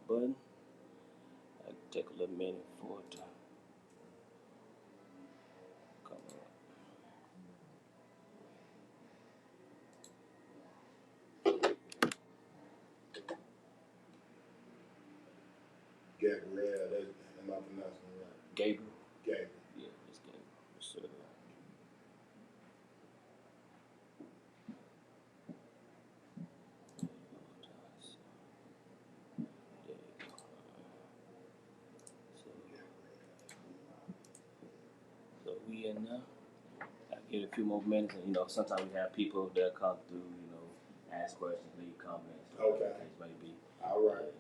button. I take a little minute for it to come up. Gabrielle, am I pronouncing it right? Gabriel. Gabriel. Yeah, it's Gabriel. So, so we in now. I give it a few more minutes, and sometimes we have people that come through, ask questions, leave comments. Okay. Case may be. All right.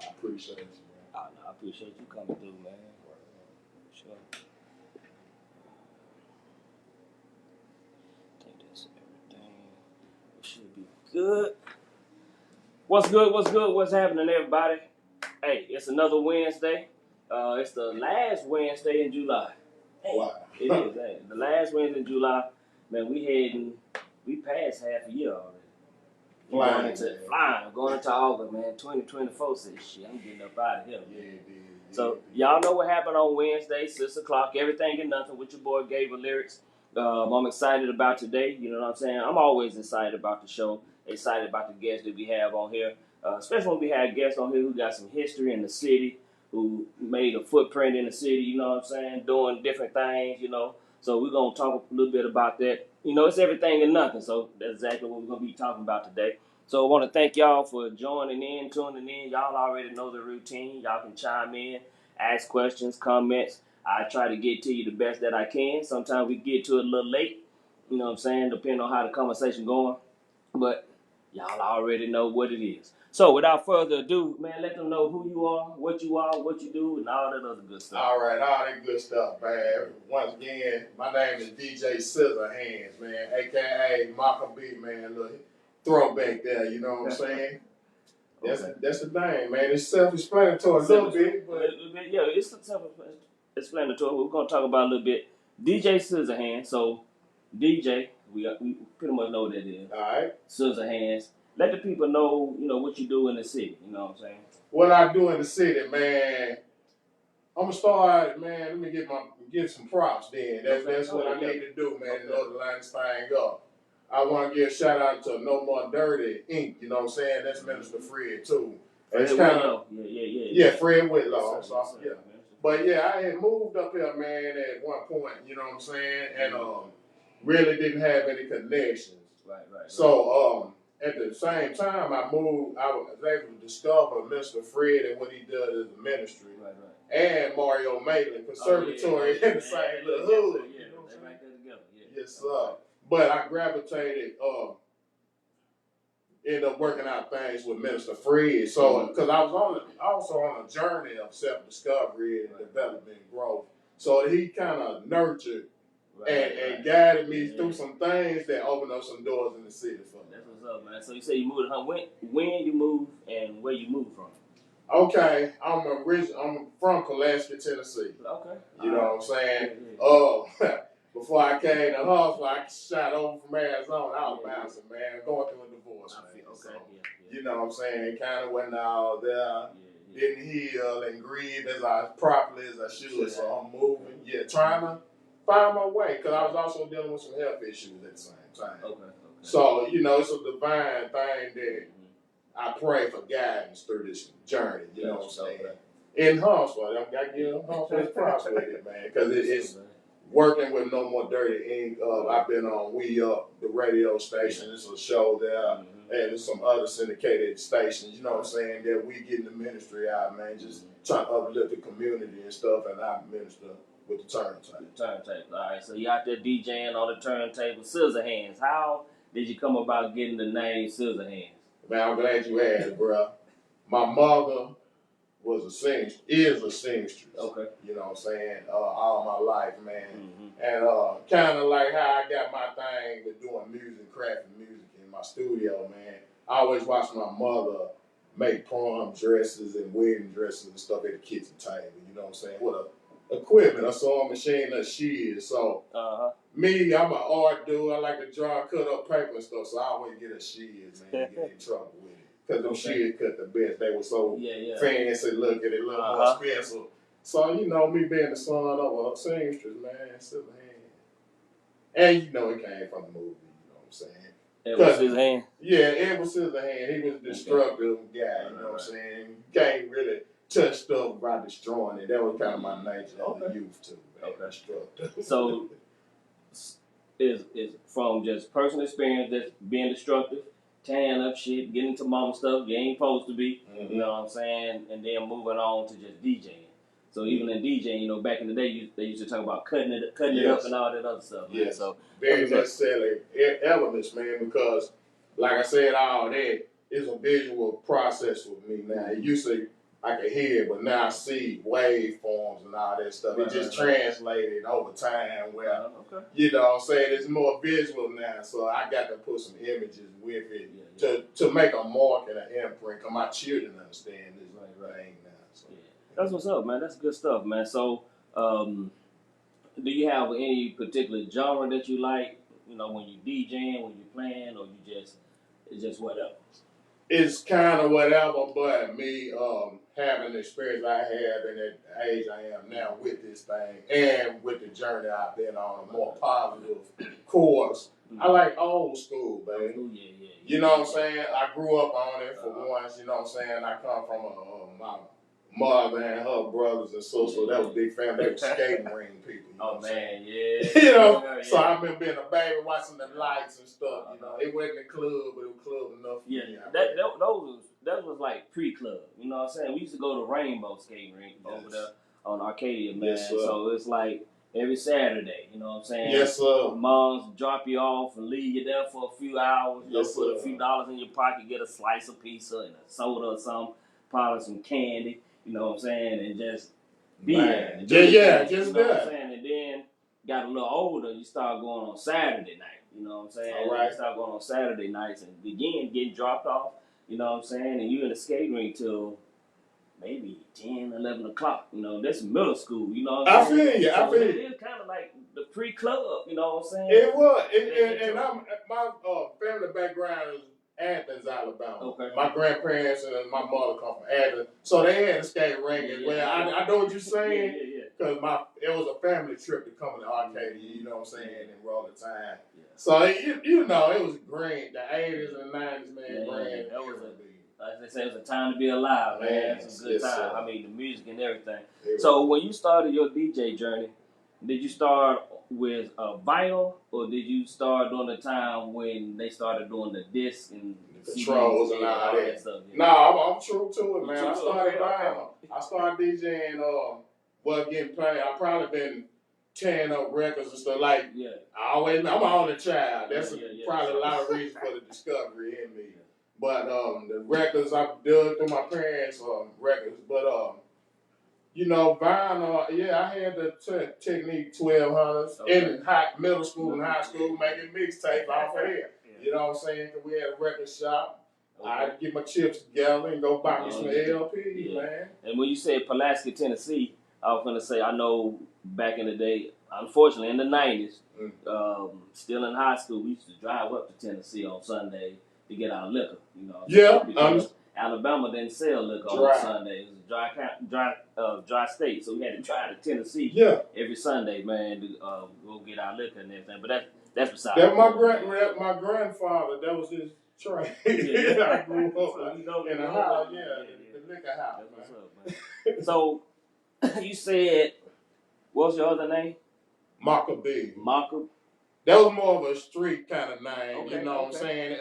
I appreciate you, man. I appreciate you coming through, man. Sure. I think that's everything. It should be good. What's good? What's good? What's happening, everybody? Hey, it's another Wednesday. It's the last Wednesday in July. Hey, wow. It is. Hey, the last Wednesday in July. Man, we passed half a year already. Going into August, man. 2024 says, shit, I'm getting up out of here, man. So, y'all know what happened on Wednesday, 6 o'clock, everything and nothing with your boy Gabriel Lyrics. I'm excited about today, you know what I'm saying? I'm always excited about the show, excited about the guests that we have on here, especially when we have guests on here who got some history in the city, who made a footprint in the city, you know what I'm saying, doing different things, So we're going to talk a little bit about that. It's everything and nothing, so that's exactly what we're going to be talking about today. So I want to thank y'all for joining in, tuning in. Y'all already know the routine. Y'all can chime in, ask questions, comments. I try to get to you the best that I can. Sometimes we get to it a little late, you know what I'm saying, depending on how the conversation going. But y'all already know what it is. So without further ado, man, let them know who you are, what you do, and all that other good stuff. All right, all that good stuff, man. Once again, my name is DJ Sizahanz, man, a.k.a. Malcolm B, man. Look, throwback there, you know what I'm saying? That's the thing, man. It's self-explanatory a little bit, but yeah, it's self-explanatory. We're gonna talk about a little bit. DJ Sizahanz. So DJ, we pretty much know what that is. All right. Sizahanz. Let the people know, what you do in the city. You know what I'm saying? What I do in the city, man. I'm gonna start, man. Let me get some props. Then that's what I need to do, man. In order to line this thing up. I want to give a shout out to No More Dirty Inc. You know what I'm saying? That's Minister Fred too. It's kind of Fred Whitlaw. Yeah. But yeah, I had moved up here, man, at one point. You know what I'm saying? And really didn't have any connections. Right. So at the same time I moved, I was able to discover Mr. Fred and what he does as a ministry. Right. And Mario Maitland Conservatory in the same little hood. Yeah, they right there together. Yeah. Yes, sir. But I gravitated, ended up working out things with Minister Fred. So, because I was also on a journey of self-discovery and development and growth. So he kind of nurtured and guided me through some things that opened up some doors in the city for me. That's what's up, man. So you say you moved to when you moved and where you moved from? Okay, I'm from Pulaski, Tennessee. Okay. You know what I'm saying? Before I came to Hustle, I shot over from Arizona. I was bouncing, man, going through a divorce. Man. So, you know what I'm saying? Kind of went out there, didn't heal and grieve as properly as I should. So I'm moving, trying to find my way, because I was also dealing with some health issues at the same time. Okay. So, it's a divine thing that I pray for guidance through this journey, you know what I'm saying? In Huntsville, I got to give Huntsville his props with it, man, because it's working with No More Dirty Inc. I've been on We Up, the radio station. It's a show there, and there's some other syndicated stations, you know what I'm saying, that we getting the ministry out, man, just trying to uplift the community and stuff, and I minister with the turntable. All right, so you out there DJing on the turntable. Sizahanz. How did you come about getting the name Sizahanz? Man, I'm glad you asked, bro. My mother is a seamstress. Okay. You know what I'm saying? All my life, man. And kind of like how I got my thing with doing music, crafting music in my studio, man. I always watched my mother make prom dresses and wedding dresses and stuff at the kitchen table. You know what I'm saying? What equipment, a sewing machine that she is. So me, I'm an art dude. I like to draw, cut up paper and stuff. So I always get a shiz, man, get in trouble with it. because them shit cut the best. They were so fancy looking, a little more expensive. So, you know, me being the son of a seamstress, man, Sizahanz. And, you know, it came from the movie, you know what I'm saying? It was Sizahanz? Yeah, it was Sizahanz. He was a destructive guy, you know what I'm saying? You can't really touch stuff by destroying it. That was kind of my nature as a youth, too, man. Destructive. So, is from just personal experience, that's being destructive, tearing up shit, getting into mama stuff you ain't supposed to be, you know what I'm saying? And then moving on to just DJing. So even in DJing, you know, back in the day, they used to talk about cutting it up and all that other stuff. Man. Yes. So very necessary elements, man, because like I said, all that is a visual process with me now. It used to I could hear it, but now I see waveforms and all that stuff. It just translated over time where, you know what I'm saying, it's more visual now. So I got to put some images with it to make a mark and an imprint, because my children understand this thing now. So. Yeah. That's what's up, man. That's good stuff, man. So do you have any particular genre that you like, you know, when you DJing, when you playing, or it's just whatever? It's kind of whatever, but me having the experience I have and at the age I am now with this thing and with the journey I've been on, a more positive course. I like old school, baby. You know what I'm saying? I grew up on it for once, you know what I'm saying? I come from my mother and her brothers and sisters. That was a big family. They were skating ring people. You know what I'm saying? You know, so I've been being a baby watching the lights and stuff. You know, it wasn't a club, but it was club enough. That was like pre-club. You know what I'm saying? We used to go to Rainbow Skating Rink over there on Arcadia, man. Yes, so it's like every Saturday. You know what I'm saying? Yes, sir. Moms drop you off and leave you there for a few hours. You know, put a few dollars in your pocket, get a slice of pizza and a soda or something, probably some candy. You know what I'm saying? And just be there. Just you know that. What I'm saying? And then got a little older, you start going on Saturday night. You know what I'm saying? All right. You start going on Saturday nights and again getting dropped off. You know what I'm saying? And you in the skating rink till maybe 10, 11 o'clock. You know, that's middle school. You know what I'm saying? I feel you. So it is kind of like the pre-club. You know what I'm saying? It was. And my family background is Athens, Alabama. Okay. My grandparents and my mother come from Athens, so they had a skate rink as well. I know what you're saying, because it was a family trip to come to Arcadia, you know what I'm saying, and roll the time. So you know, it was great. The 80s and 90s, man, grand. That was like they say, it was a time to be alive, man. It's a good time. I mean, the music and everything. So when you started your DJ journey, did you start with vinyl, or did you start during the time when they started doing the disc and controls and all that stuff? No, I'm true to it, man. I started vinyl. I started DJing, getting played. I probably been tearing up records and stuff. Like, I'm an only child. That's probably a lot of reasons for the discovery in me. But the records I dug through my parents' records. But you know, vinyl, I had the Technique 1200s in middle school and high school, making mixtapes off of here. You know what I'm saying? Because we had a record shop. I'd get my chips together and go buy me some LP, man. And when you said Pulaski, Tennessee, I was going to say, I know back in the day, unfortunately in the 90s, still in high school, we used to drive up to Tennessee on Sunday to get our liquor. You know, because Alabama didn't sell liquor on Sunday. It was a dry state, so we had to drive to Tennessee every Sunday, man, to go get our liquor and everything. But that's beside. That my grandfather, that was his trade. I grew up in a house, the liquor house. That's what's up, man. So you said, what's your other name? Maccabee. That was more of a street kind of name, you know what I'm saying?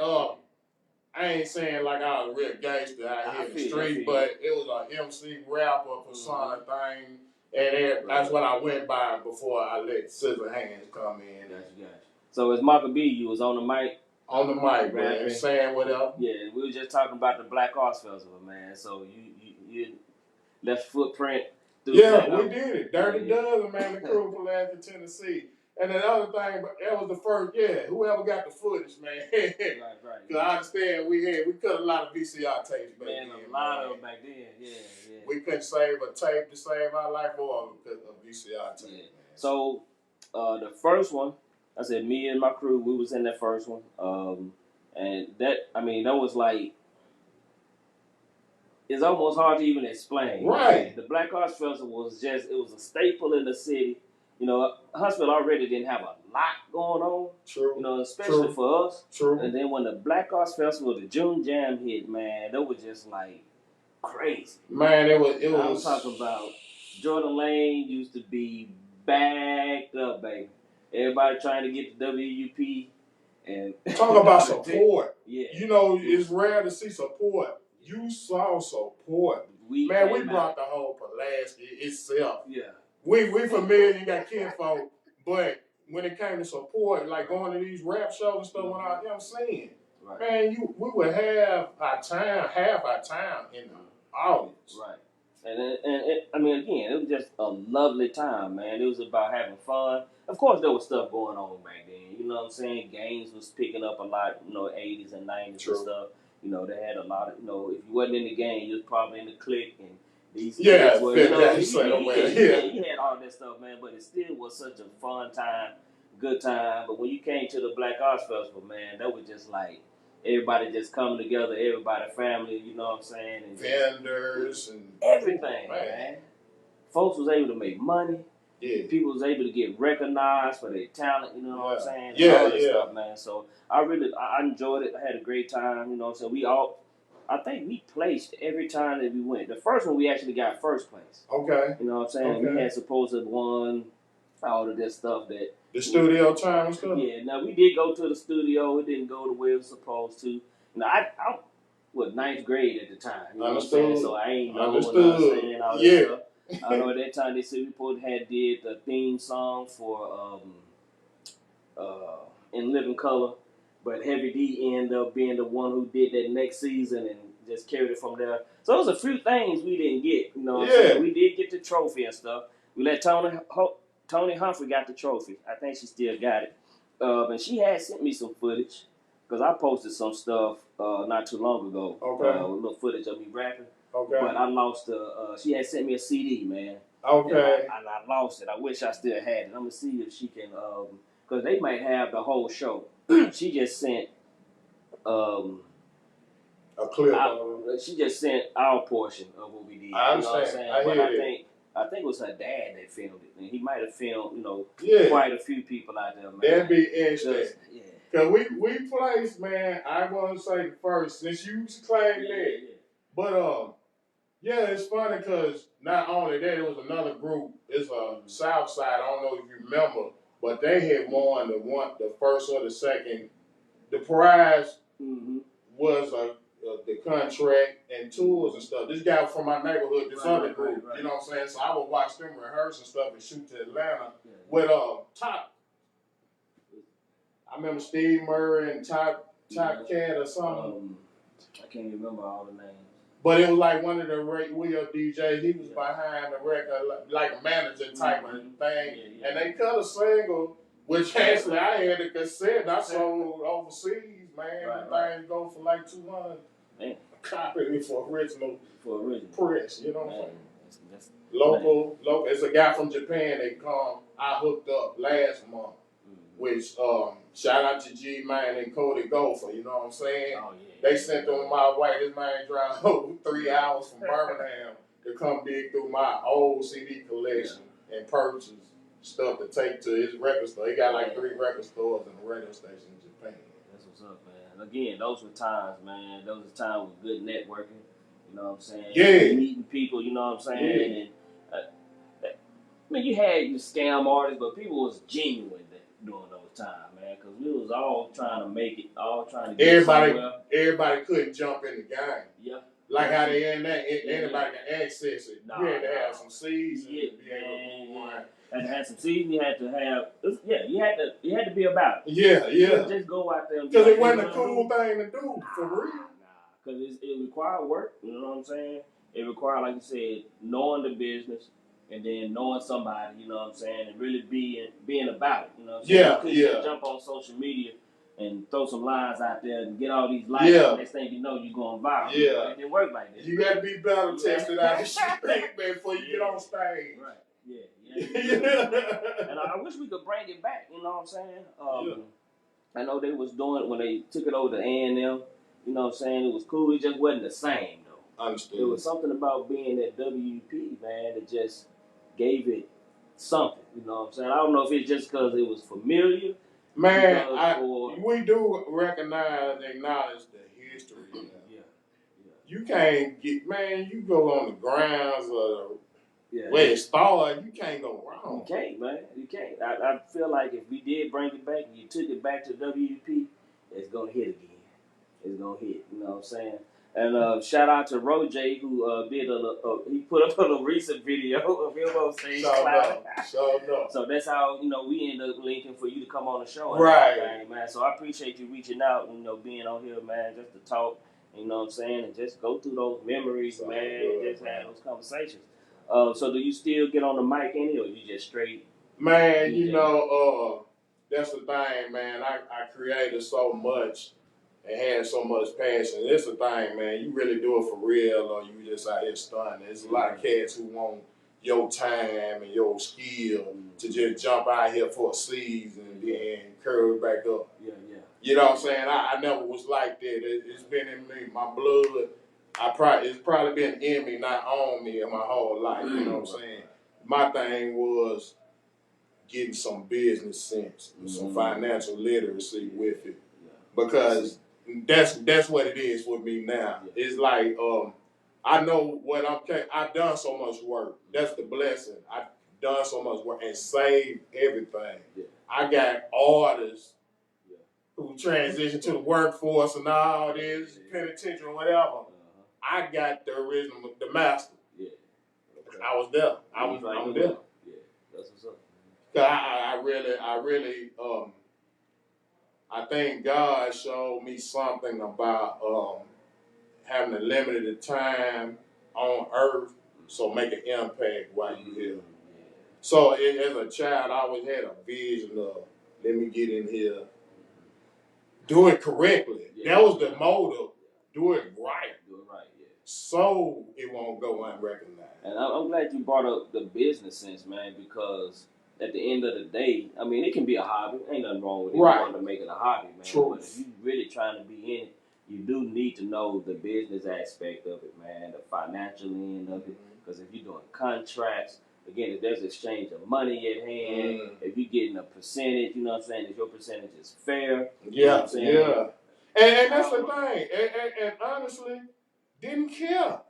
I ain't saying like I was a real gangster out here in the street, but it was an MC rapper persona thing, and that's what I went by before I let Sizahanz come in. Gotcha. So as Maccabee, you was on the mic? On the mic, man, saying whatever. Yeah, we were just talking about the Black Arts Festival, man. So you left footprint through that. We did it. Dirty Dozen, man, the crew from Pulaski, Tennessee. And the other thing, that was the first, whoever got the footage, man. Right. Because I understand we cut a lot of VCR tapes back then. A lot of them back then, yeah. We couldn't save a tape to save our life or a VCR tape. Man. So the first one, I said me and my crew, we was in that first one. And that was like it's almost hard to even explain. Right. The Black Arts Festival was just, it was a staple in the city. You know, Huntsville already didn't have a lot going on. True. You know, especially for us. True. And then when the Black Arts Festival, the June Jam hit, man, that was just like crazy. Man, it was. I'm talking about Jordan Lane used to be backed up, baby. Everybody trying to get the WUP. And talk about support. Yeah. You know, it's rare to see support. You saw support. We brought the whole Pulaski itself. Yeah. We familiar, you got kinfolk, but when it came to support, like going to these rap shows and stuff, you know what I'm saying? Right. Man, we would have half our time in the audience. Right. And I mean, again, it was just a lovely time, man. It was about having fun. Of course, there was stuff going on back then. You know what I'm saying? Gangs was picking up a lot, you know, 80s and 90s True. and stuff. You know, they had a lot of, you know, if you wasn't in the gang, you was probably in the clique and these kids were, you know, you had all that stuff, man. But it still was such a fun time, good time. But when you came to the Black Arts Festival, man, that was just like, everybody just coming together, everybody family, you know what I'm saying? And vendors and everything, man. Folks was able to make money. Yeah. People was able to get recognized for their talent, you know what I'm saying? Yeah, all that stuff, man. So I enjoyed it. I had a great time, you know what I'm saying? I think we placed every time that we went. The first one we actually got first place. Okay. You know what I'm saying? Okay. We had supposed to have won all of this stuff that the studio time and stuff? Yeah, now we did go to the studio. It didn't go the way it was supposed to. Now, I was ninth grade at the time. You know what I'm saying? So I ain't know what I'm saying. All that stuff. I know at that time they said we supposed to have did the theme song for In Living Color, but Heavy D ended up being the one who did that next season and just carried it from there. So there was a few things we didn't get. You know what I'm saying? We did get the trophy and stuff. We let Tony Humphrey got the trophy. I think she still got it. And she had sent me some footage because I posted some stuff not too long ago. Okay. A little footage of me rapping. Okay. But I lost she had sent me a CD, man. Okay. And I lost it. I wish I still had it. I'm going to see if she can, because they might have the whole show. She just sent a clip. She just sent our portion of what we did. I understand. You know what I'm saying? I think it was her dad that filmed it. And he might have filmed, you know, quite a few people out there, man. That'd be interesting. Because we placed, man, I want to say first, since you claimed that. But, it's funny because not only that, it was another group. It's a South Side. I don't know if you remember, but they had won the first or the second. The prize was the contract and tours and stuff. This guy from my neighborhood, this other group, you know what I'm saying? So I would watch them rehearse and stuff and shoot to Atlanta with Top. I remember Steve Murray and Top Cat or something. I can't remember all the names. But it was like one of the Will DJs. He was behind the record, like a manager type of thing. And they cut a single, which actually I had a cassette. And I sold overseas, man. The thing go for like 200. Man. Copy for original press. You know what I'm saying? Local. It's a guy from Japan. I hooked up last month. Which shout out to G Man and Cody Gopher, you know what I'm saying? Oh, yeah. They sent them my way. This man drive over 3 hours from Birmingham to come dig through my old CD collection and purchase stuff to take to his record store. He got like 3 record stores and a radio station in Japan. That's what's up, man. Again, those were times, man. Those were times with good networking. You know what I'm saying? Yeah. Meeting people, you know what I'm saying? Yeah. And, I mean, you had your scam artists, but people was genuine during those times, man, because we was all trying to make it, all trying to get somewhere. Everybody couldn't jump in the game. Yeah. Like how they in that, anybody can access it. You had to have some seeds to be able to move on. Had to have some seeds. You had to have, you had to be about it. Yeah. You couldn't just go out there. Because it wasn't a cool thing to do, for real. Because it required work, you know what I'm saying? It required, like you said, knowing the business. And then knowing somebody, you know what I'm saying, and really being about it, you know what I'm saying? You couldn't just jump on social media and throw some lines out there and get all these likes, and next thing you know, you're going viral. Yeah. It didn't work like that. You got to be better tested out of shit, man, before you get on stage. Right. Yeah. And I wish we could bring it back, you know what I'm saying? I know they was doing it when they took it over to A&M, you know what I'm saying? It was cool. It just wasn't the same, though. Understood. It was something about being at WP, man, that just gave it something. You know what I'm saying? I don't know if it's just because it was familiar. Man, we do recognize and acknowledge the history. Yeah. You can't get, man, you go on the grounds of where it started, you can't go wrong. You can't, man. You can't. I feel like if we did bring it back and you took it back to WP, it's going to hit again. It's going to hit. You know what I'm saying? And shout out to Roger who did he put up a recent video of him on stage cloud. So that's how we end up linking for you to come on the show, and man. So I appreciate you reaching out, being on here, man, just to talk. You know what I'm saying, and just go through those memories, man, and just have those conversations. So do you still get on the mic any, or you just straight? Man, that's the thing, man. I created so much. And had so much passion. It's the thing, man. You really do it for real, or you just out here stunning. There's a lot of cats who want your time and your skill to just jump out here for a season and then curve back up. Yeah. You know what I'm saying? I never was like that. It's been in me, my blood. It's probably been in me, not on me, in my whole life. You know what I'm saying? My thing was getting some business sense, some financial literacy with it, because that's what it is with me now. It's like I know what I've done so much work. That's the blessing. I've done so much work and saved everything. I got artists who transitioned to the workforce and all this, penitentiary or whatever. I got the original, the master. I was there. I'm there. Yeah, that's what's up. I really I think God showed me something about having a limited time on earth, so make an impact while you're here. So as a child, I always had a vision of, let me get in here, do it correctly. That was the motive. Do it right. So it won't go unrecognized. And I'm glad you brought up the business sense, man, because at the end of the day, I mean, it can be a hobby. Ain't nothing wrong with it. You want to make it a hobby, man. But if you're really trying to be in it, you do need to know the business aspect of it, man, the financial end of it. Because if you're doing contracts, again, if there's exchange of money at hand, if you're getting a percentage, you know what I'm saying, if your percentage is fair. You know what I'm saying? And that's the thing. And honestly, didn't care.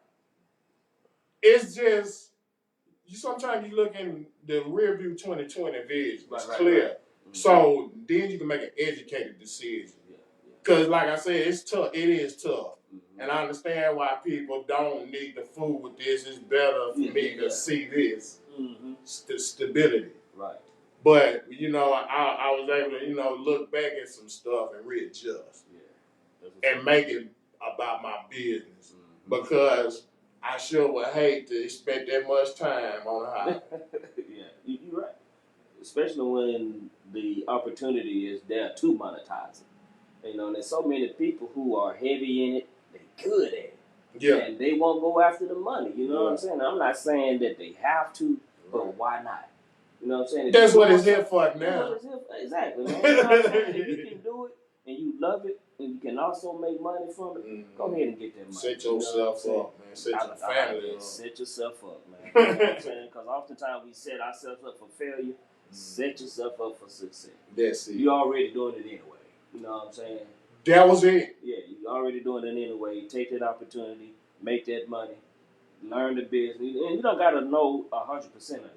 It's just, sometimes you look in the rear view 2020 vision. It's clear. So then you can make an educated decision. Because like I said, it's tough. It is tough. And I understand why people don't need to fool with this. It's better for me to see this. Stability. Right. But, I was able to, look back at some stuff and readjust. And make it about my business. Because I sure would hate to spend that much time on a hobby. You're right. Especially when the opportunity is there to monetize it. And there's so many people who are heavy in it, they're good at it. And they won't go after the money. You know what I'm saying? I'm not saying that they have to, but why not? You know what I'm saying? That's what it's here for now. Exactly, man. You know what I'm saying? If you can do it and you love it and you can also make money from it, go ahead and get that money. Set yourself up, man. Set your family up. Set yourself up, man. You know what I'm saying? Because oftentimes we set ourselves up for failure. Set yourself up for success. That's it. You're already doing it anyway. You know what I'm saying? That was it. Yeah, you're already doing it anyway. Take that opportunity, make that money, learn the business. And you don't got to know 100% of the business.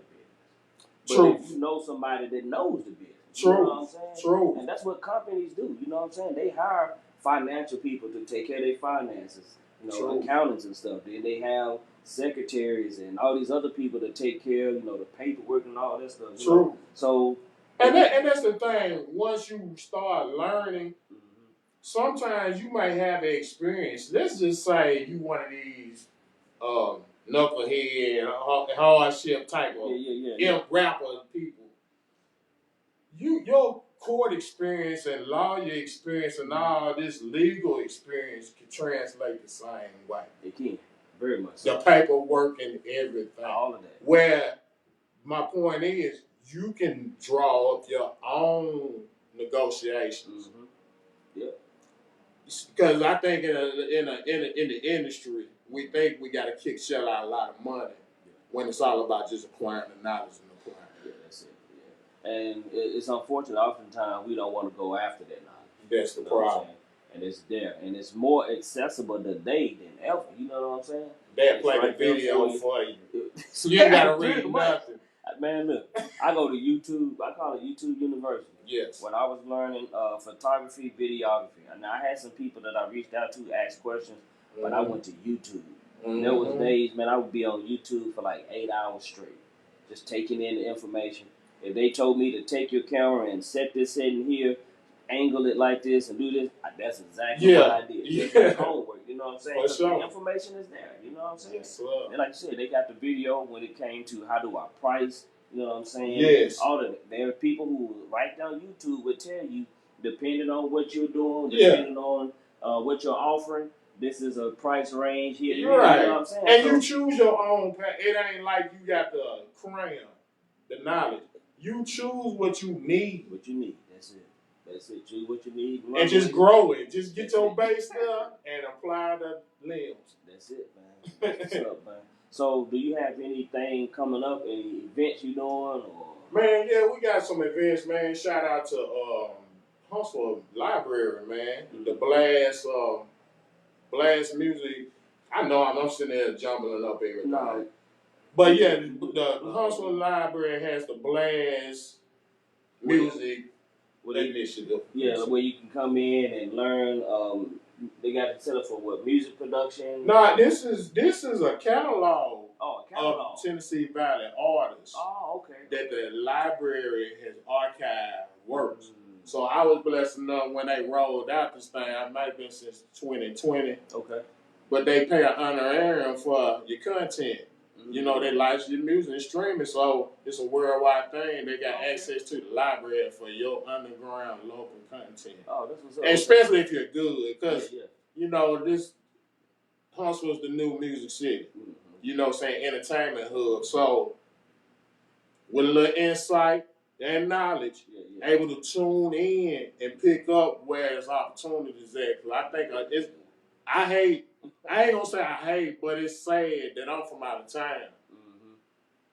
But if you know somebody that knows the business, you know what I'm saying? True. And that's what companies do. You know what I'm saying? They hire financial people to take care of their finances, accountants and stuff. Then they have secretaries and all these other people to take care of, the paperwork and all that stuff. So, and that's the thing. Once you start learning, sometimes you might have an experience. Let's just say you one of these knucklehead, hardship type of rapper people. Your court experience and lawyer experience and all this legal experience can translate the same way. It can, very much. The paperwork and everything. All of that. Where my point is, you can draw up your own negotiations. Yeah. Because I think in the industry, we think we got to shell out a lot of money when it's all about just acquiring the knowledge and applying it. Yeah, that's it. Yeah. And it's unfortunate. Oftentimes we don't want to go after that knowledge. That's the problem. And it's there, and it's more accessible today than ever. You know what I'm saying? They'll play the video for you. You ain't gotta read nothing. Man, look, I go to YouTube. I call it YouTube University. Yes. When I was learning photography, videography, and I had some people that I reached out to ask questions, but I went to YouTube. There was days, man, I would be on YouTube for like 8 hours straight, just taking in the information. If they told me to take your camera and set this setting here, angle it like this and do this, that's exactly what I did. Just like homework, you know what I'm saying? For sure. The information is there, you know what I'm saying? Yes, and like you said, they got the video when it came to how do I price, you know what I'm saying? Yes. All of it. There are people who right down YouTube would tell you, depending on what you're doing, depending on what you're offering, this is a price range here. You're right. You know what I'm saying? And you choose your own path. It ain't like you got to cram the knowledge. You choose what you need. What you need. That's it. That's it. Choose what you need. And just grow it. Just get your base there and apply the limbs. That's it, man. That's what's up, man. So, do you have anything coming up? Any events you doing? Or? Man, yeah, we got some events, man. Shout out to Huntsville Library, man. The Blast Music. I know I'm sitting there jumbling up everything. No. But yeah, the Huntsville Library has the Blast Music initiative. Yeah, where you can come in and learn. They got it set up for what, music production? No, this is a catalog. Oh, a catalog. Of Tennessee Valley artists. Oh, okay. That the library has archived works. So I was blessed enough when they rolled out this thing. I might have been since 2020. Okay. But they pay an honorarium for your content. You know, they license your music and stream it, so it's a worldwide thing. They got access to the library for your underground local content. Oh, that's what's up. And especially if you're good, because, you know, this Huntsville's the new music city. You know what I'm saying? Entertainment hub. So, with a little insight and knowledge, able to tune in and pick up where there's opportunities at. I think I ain't gonna say I hate, but it's sad that I'm from out of town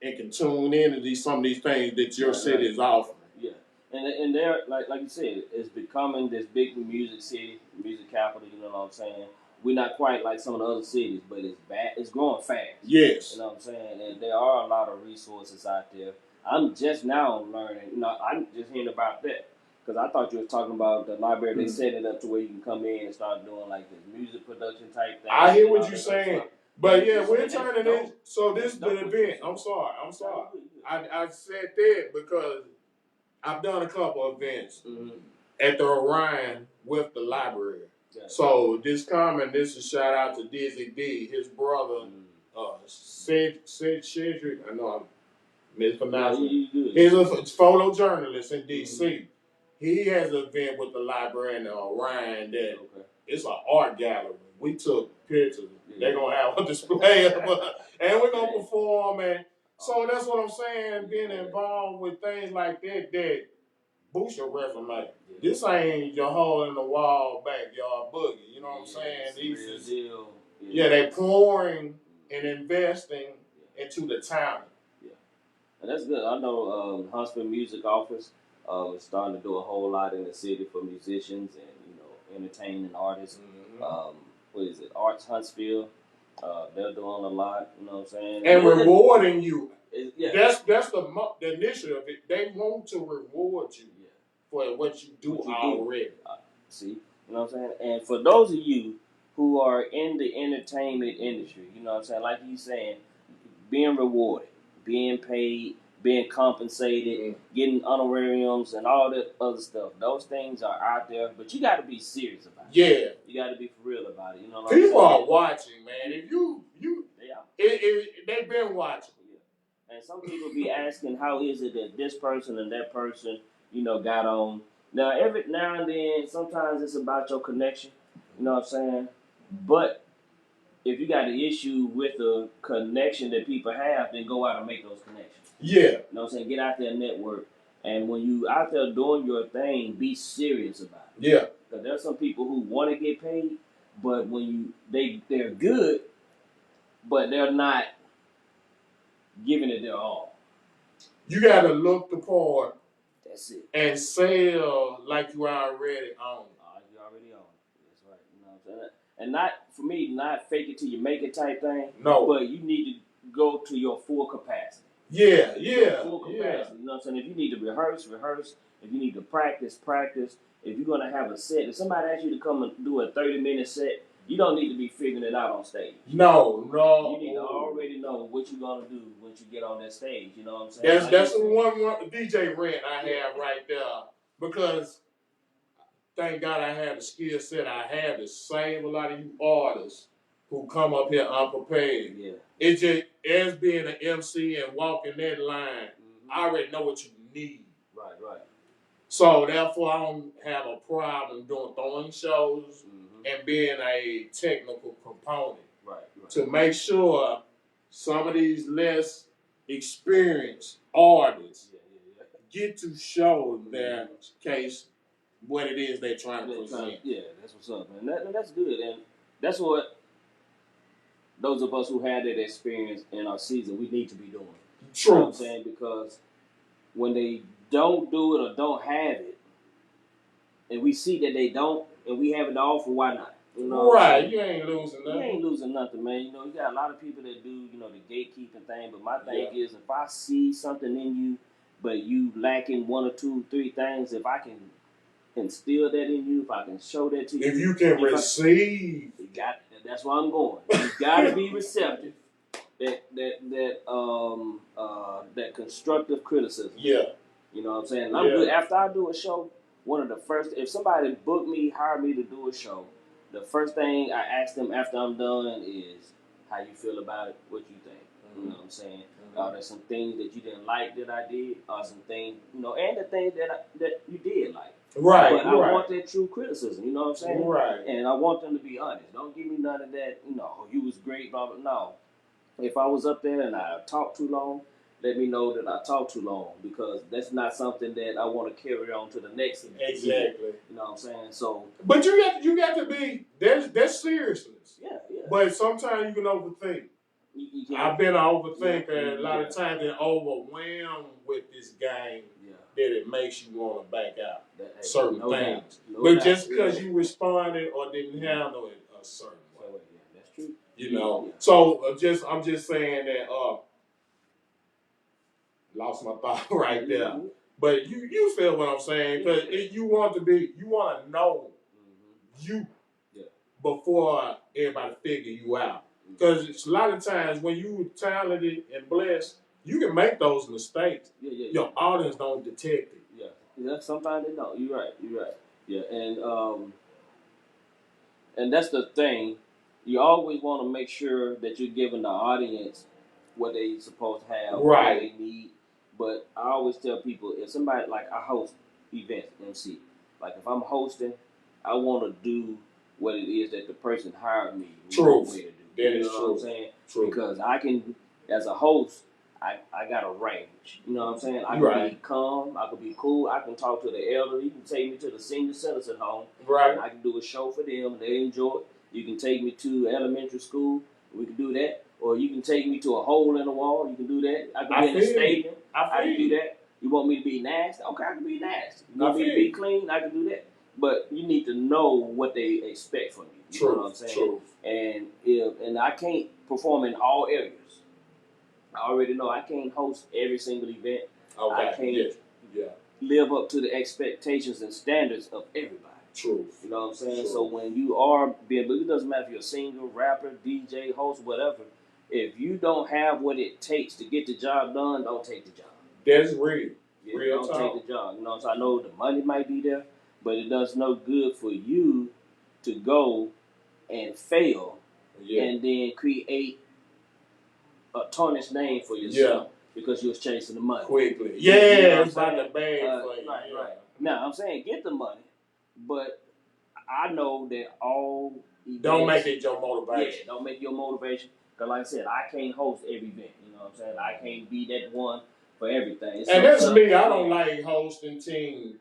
and can tune into some of these things that your city is offering. Yeah, and they're like you said, it's becoming this big music city, music capital. You know what I'm saying? We're not quite like some of the other cities, but it's growing fast. Yes, you know what I'm saying. And there are a lot of resources out there. I'm just now learning. You know, I'm just hearing about that. Because I thought you were talking about the library. They set it up to where you can come in and start doing like this music production type thing. I hear what you're saying. But yeah, we're turning this. So this is the event. I'm sorry. I said that because I've done a couple of events at the Orion with the library. So this is a shout out to Dizzy D, his brother, Cedric. I know I'm mispronouncing. He's a photojournalist in D.C. He has an event with the library in Orion that it's an art gallery. We took pictures. They're going to have a display of us. And we're going to perform. And so that's what I'm saying, being involved with things like that boosts your resume. This ain't your hole in the wall backyard boogie. You know what I'm saying? They're pouring and investing into the talent. Yeah. And that's good. I know Huntsville Music Office is starting to do a whole lot in the city for musicians and, entertaining artists. What is it? Arts Huntsville. They're doing a lot, you know what I'm saying? And rewarding you. That's the initiative. They want to reward you for what you do already. See? You know what I'm saying? And for those of you who are in the entertainment industry, you know what I'm saying? Like he's saying, being rewarded, being paid, being compensated, getting honorariums, and all that other stuff. Those things are out there, but you got to be serious about it. Yeah. You got to be for real about it. You know what People I'm saying? are watching, man. If they've been watching. Yeah. And some people be asking, how is it that this person and that person, got on? Now, every now and then, sometimes it's about your connection. You know what I'm saying? But if you got an issue with the connection that people have, then go out and make those connections. Yeah. You know what I'm saying? Get out there and network. And when you out there doing your thing, be serious about it. Yeah. Because there's some people who want to get paid, but when they're good, but they're not giving it their all. You got to look the part. That's it. And sell like you already own. You already own it. That's right. You know what I'm saying? And not, for me, not fake it till you make it type thing. No. But you need to go to your full capacity. Yeah. Full capacity. You know what I'm saying? If you need to rehearse. If you need to practice. If you're going to have a set, if somebody asks you to come and do a 30-minute set, you don't need to be figuring it out on stage. No. You need to already know what you're going to do once you get on that stage. You know what I'm saying? That's the one DJ rant I have right there. Because thank God I have the skill set I have to save a lot of you artists who come up here unprepared. Yeah. It's just, as being an MC and walking that line, I already know what you need. Right. So therefore, I don't have a problem throwing shows and being a technical component. Right. To make sure some of these less experienced artists get to show their case what it is they're trying to present. Yeah, that's what's up, man. That's good, and that's what those of us who had that experience in our season, we need to be doing. True. You know what I'm saying? Because when they don't do it or don't have it, and we see that they don't, and we have it to offer, why not? You know right, you ain't losing nothing. You ain't losing nothing, man. You know, you got a lot of people that do, you know, the gatekeeping thing, but my thing is, if I see something in you, but you lacking 1 or 2, 3 things, if I can instill that in you, if I can show that to you. If you can receive. That's where I'm going. You got to be receptive. That constructive criticism. Yeah. You know what I'm saying? I'm good. After I do a show, one of the first, if somebody booked me, hired me to do a show, the first thing I ask them after I'm done is, how you feel about it, what you think. You know what I'm saying? Are there some things that you didn't like that I did? Or some things, you know, and the things that you did like. Right, but I want that true criticism, you know what I'm saying? Right. And I want them to be honest. Don't give me none of that, you know, you was great, blah, blah. No. If I was up there and I talked too long, let me know that I talked too long, because that's not something that I want to carry on to the next event. Exactly. You know what I'm saying? So. But you got to be, there's seriousness. Yeah. But sometimes you can overthink. I've been an overthinker, and a lot of times they're overwhelmed with this game that it makes you want to back out certain things. But just because you responded or didn't handle it a certain way. That's true. You know. So I'm just saying that lost my thought right there. But you feel what I'm saying? Because you want to know you before everybody figure you out. Because it's a lot of times when you talented and blessed, you can make those mistakes. Your audience don't detect it. Yeah. Sometimes they don't. You're right. Yeah, and that's the thing. You always want to make sure that you're giving the audience what they supposed to have, what they need. But I always tell people, if somebody, like I host events, MC, like if I'm hosting, I want to do what it is that the person hired me to do. That is true. What I'm saying? True. Because I can, as a host, I got a range. You know what I'm saying? I can be calm. I can be cool. I can talk to the elderly. You can take me to the senior citizen home. Right. I can do a show for them. They enjoy it. You can take me to elementary school. We can do that. Or you can take me to a hole in the wall. You can do that. I can be in the stadium. I can do that. You want me to be nasty? Okay, I can be nasty. You want me to be clean? I can do that. But you need to know what they expect from you. You know what I'm saying? True. And I can't perform in all areas. I already know I can't host every single event. Okay. I can't live up to the expectations and standards of everybody. True. You know what I'm saying? So when you are being, but it doesn't matter if you're a singer, rapper, DJ, host, whatever. If you don't have what it takes to get the job done, don't take the job. That's real. Don't take the job. You know, so I know the money might be there, but it does no good for you to go and fail and then create a tarnished name for yourself because you was chasing the money. Quickly. It's like the bag for you. Right. Now, I'm saying get the money, but I know that all events, don't make it your motivation. Yeah, don't make your motivation. Because like I said, I can't host every event. You know what I'm saying? I can't be that one for everything. And that's me. I don't like hosting teams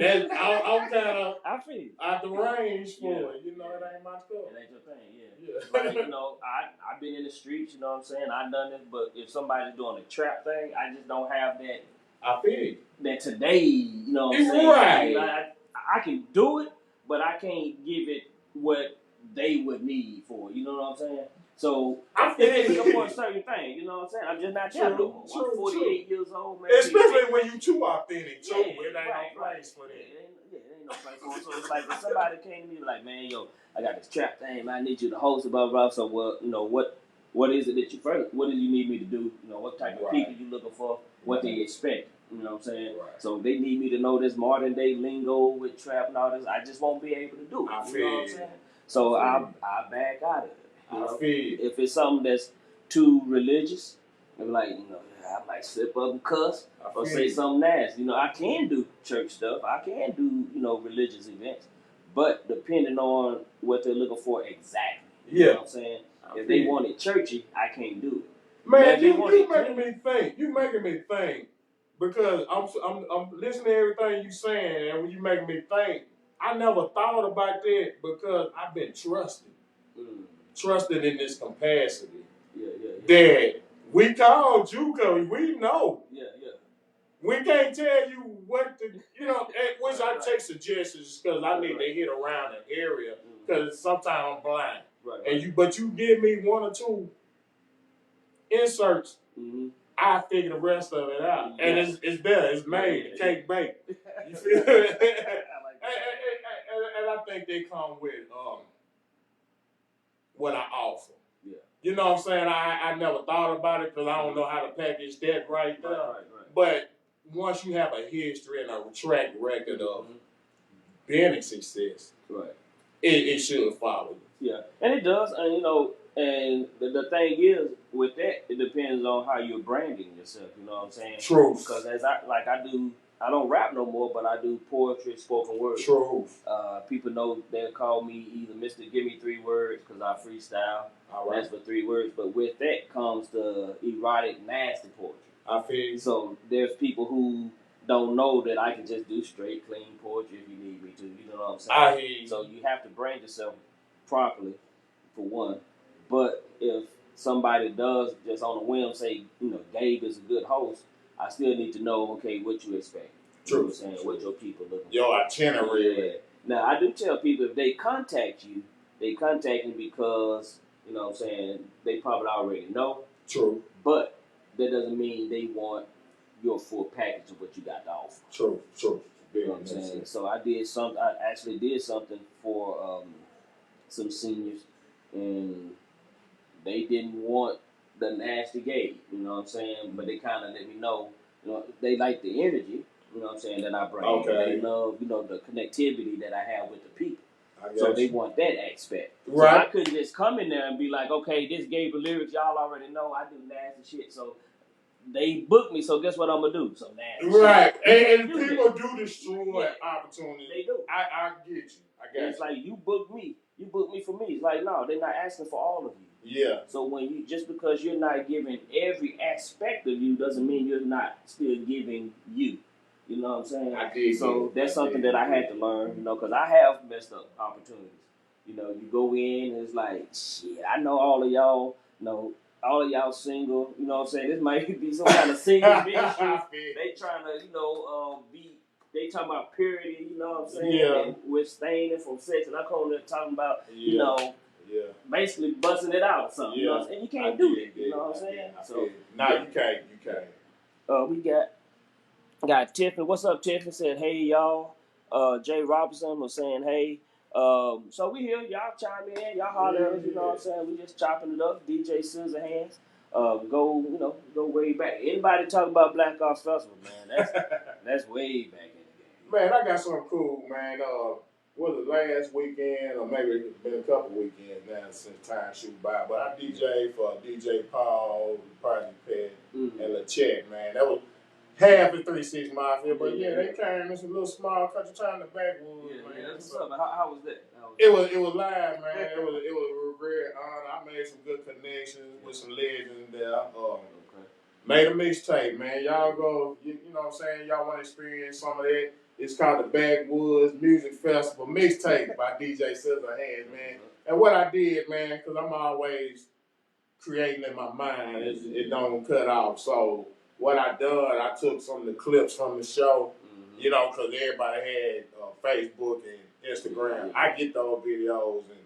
I'm kind of I feel you. out the range for it. You know, it ain't my stuff. It ain't your thing, yeah. Like, you know, I've been in the streets, you know what I'm saying? I've done this, but if somebody's doing a trap thing, I just don't have that. I feel you. That today, you know what I'm saying? Right. Like, I can do it, but I can't give it what they would need for it. You know what I'm saying? So if they looking for a certain thing, you know what I'm saying? I'm just not there no more. I'm 48 years old, man. Especially when you too authentic, too. Yeah, it ain't no place for that. It ain't no place for it. So it's like if somebody came to me like, man, yo, I got this trap thing, man, I need you to host it, blah, blah, blah. So, well, you know, what is it that you first, what do you need me to do? You know, what type of people you looking for, what they expect. You know what I'm saying? Right. So they need me to know this modern day lingo with trap and all this. I just won't be able to do it. You know what I'm saying? So I back out of it. You know? If it's something that's too religious, I'm like, you know, I might slip up and cuss or say something nasty. You know, I can do church stuff. I can do, you know, religious events. But depending on what they're looking for exactly. You know what I'm saying? If they want it churchy, I can't do it. Man, you making me think. You making me think. Because I'm listening to everything you saying, and when you making me think, I never thought about that because I've been trusted. Trusted in this capacity. That we call JUCO, we know. We can't tell you what to, you know, which I take suggestions because I need to hit around the area because sometimes I'm blind. But you give me one or two inserts, I figure the rest of it out. And it's there, it's made, the cake baked. You feel it? And I think they come with what I offer. You know what I'm saying? I never thought about it because I don't know how to package that right there. But once you have a history and a track record of being a success, it should follow you. Yeah, and it does. And you know, and the thing is with that, it depends on how you're branding yourself. You know what I'm saying? True. Because I don't rap no more, but I do poetry, spoken word. True. People know they call me either Mr. Give Me 3 Words because I freestyle. That's for 3 words. But with that comes the erotic, nasty poetry. I feel you. So there's people who don't know that I can just do straight, clean poetry if you need me to. You know what I'm saying? I hear you. So you have to brand yourself properly, for one. But if somebody does just on a whim say, you know, Gabe is a good host, I still need to know, okay, what you expect. True. You know what I'm saying? What your people looking for. Your itinerary. Yeah. Now, I do tell people if they contact you because, you know what I'm saying, they probably already know. True. But that doesn't mean they want your full package of what you got to offer. True. You know what I'm saying? So I actually did something for some seniors, and they didn't want the nasty Gabe, you know what I'm saying? But they kind of let me know, you know, they like the energy, you know what I'm saying, that I bring. Okay. They love, you know, the connectivity that I have with the people. So they want that aspect. Right. So I couldn't just come in there and be like, okay, this Gabe lyrics, y'all already know I do nasty shit. So they booked me, so guess what I'm going to do? Some nasty shit. And people do destroy opportunities. They do. I get you. It's like, you booked me for me. It's like, no, they're not asking for all of you. Yeah. So when just because you're not giving every aspect of you doesn't mean you're not still giving you. You know what I'm saying? I did. So that's something that I had to learn, you know, because I have messed up opportunities. You know, you go in and it's like, shit, I know all of y'all, you know, all of y'all single, you know what I'm saying? This might be some kind of single ministry. They trying to, you know, they talking about purity, you know what I'm saying? Yeah. And we're staying from sex, and I come there talking about, you know, basically busting it out or something. You know what I'm saying? You can't do that. You know what I'm saying? You can't. We got Tiffany. What's up, Tiffany? Said, hey, y'all. Jay Robinson was saying, hey. So we here. Y'all chime in. Y'all holler at us. You know what I'm saying? We just chopping it up. DJ Sizahanz. Go way back. Anybody talk about Black Ops Festival, man? That's way back in the game. Man, I got something cool, man. Was it last weekend or maybe it's been a couple weekends now since time shoot by? But I DJ for DJ Paul, Project Pet, and LeChet, man. That was half of 3-6 Mafia, but they came in some little small country town in the backwoods. Yeah, that's what's up. How was that? It was live, man. It was a great honor. I made some good connections with some legends there. Made a mixtape, man. Y'all go, you know what I'm saying? Y'all want to experience some of that. It's called the Backwoods Music Festival Mixtape by DJ Sizahanz, man. And what I did, man, because I'm always creating in my mind, it don't cut off. So what I done, I took some of the clips from the show, you know, because everybody had Facebook and Instagram. I get those videos and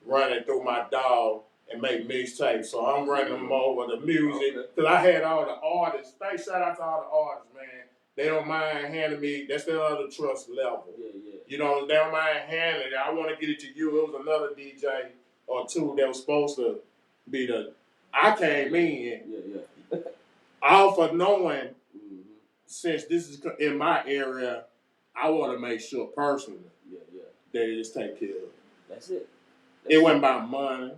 run it through my dog and make mixtapes. So I'm running them over the music. Because I had all the artists. Thanks, shout out to all the artists, man. They don't mind handing me, that's their other trust level. You know, they don't mind handing it. I want to get it to you. It was another DJ or two that was supposed to be the, I came in off of knowing, since this is in my area, I want to make sure personally that it's taken care of. That's it. It wasn't about money.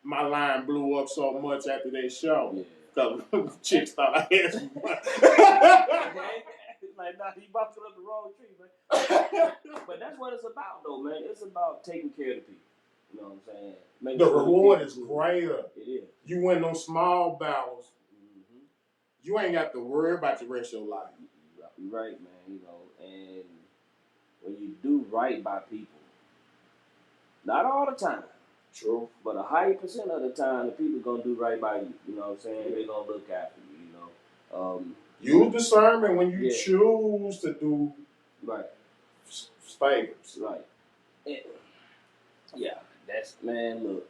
My line blew up so much after that show. Because chicks thought I had some money. Like, nah, you boxed up the wrong tree, man. But that's what it's about, though, man. It's about taking care of the people. You know what I'm saying? Make the sure reward is greater. It is. You win those small battles. You ain't got to worry about the rest of your life. You're right, man. You know, and when you do right by people, not all the time. True. But a high percent of the time, the people gonna do right by you. You know what I'm saying? They're gonna look after you. You know. Use discernment when you choose to do favors. Right. Yeah. That's, man. Look.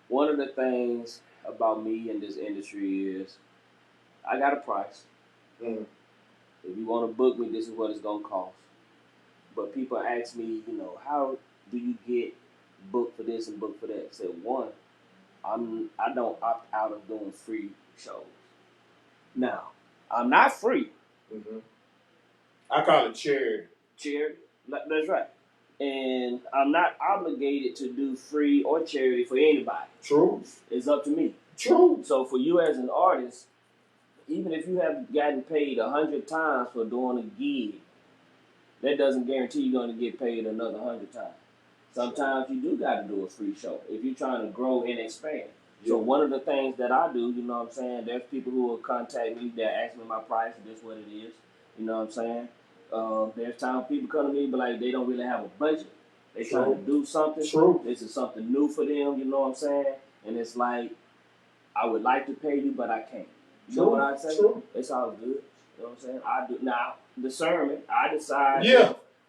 One of the things about me in this industry is I got a price. If you want to book me, this is what it's gonna cost. But people ask me, you know, how do you get booked for this and booked for that? I said, one, I don't opt out of doing free shows. Now, I'm not free. I call it charity. Charity, that's right. And I'm not obligated to do free or charity for anybody. True. It's up to me. True. So for you as an artist, even if you have gotten paid 100 times for doing a gig, that doesn't guarantee you're going to get paid another 100 times. Sometimes you do got to do a free show if you're trying to grow and expand. So one of the things that I do, you know what I'm saying, there's people who will contact me that ask me my price, and this is what it is. You know what I'm saying? There's times people come to me, but like they don't really have a budget. They trying to do something. True. This is something new for them, you know what I'm saying? And it's like, I would like to pay you, but I can't. You know what I say? True. It's all good. You know what I'm saying? I do now discernment. I decide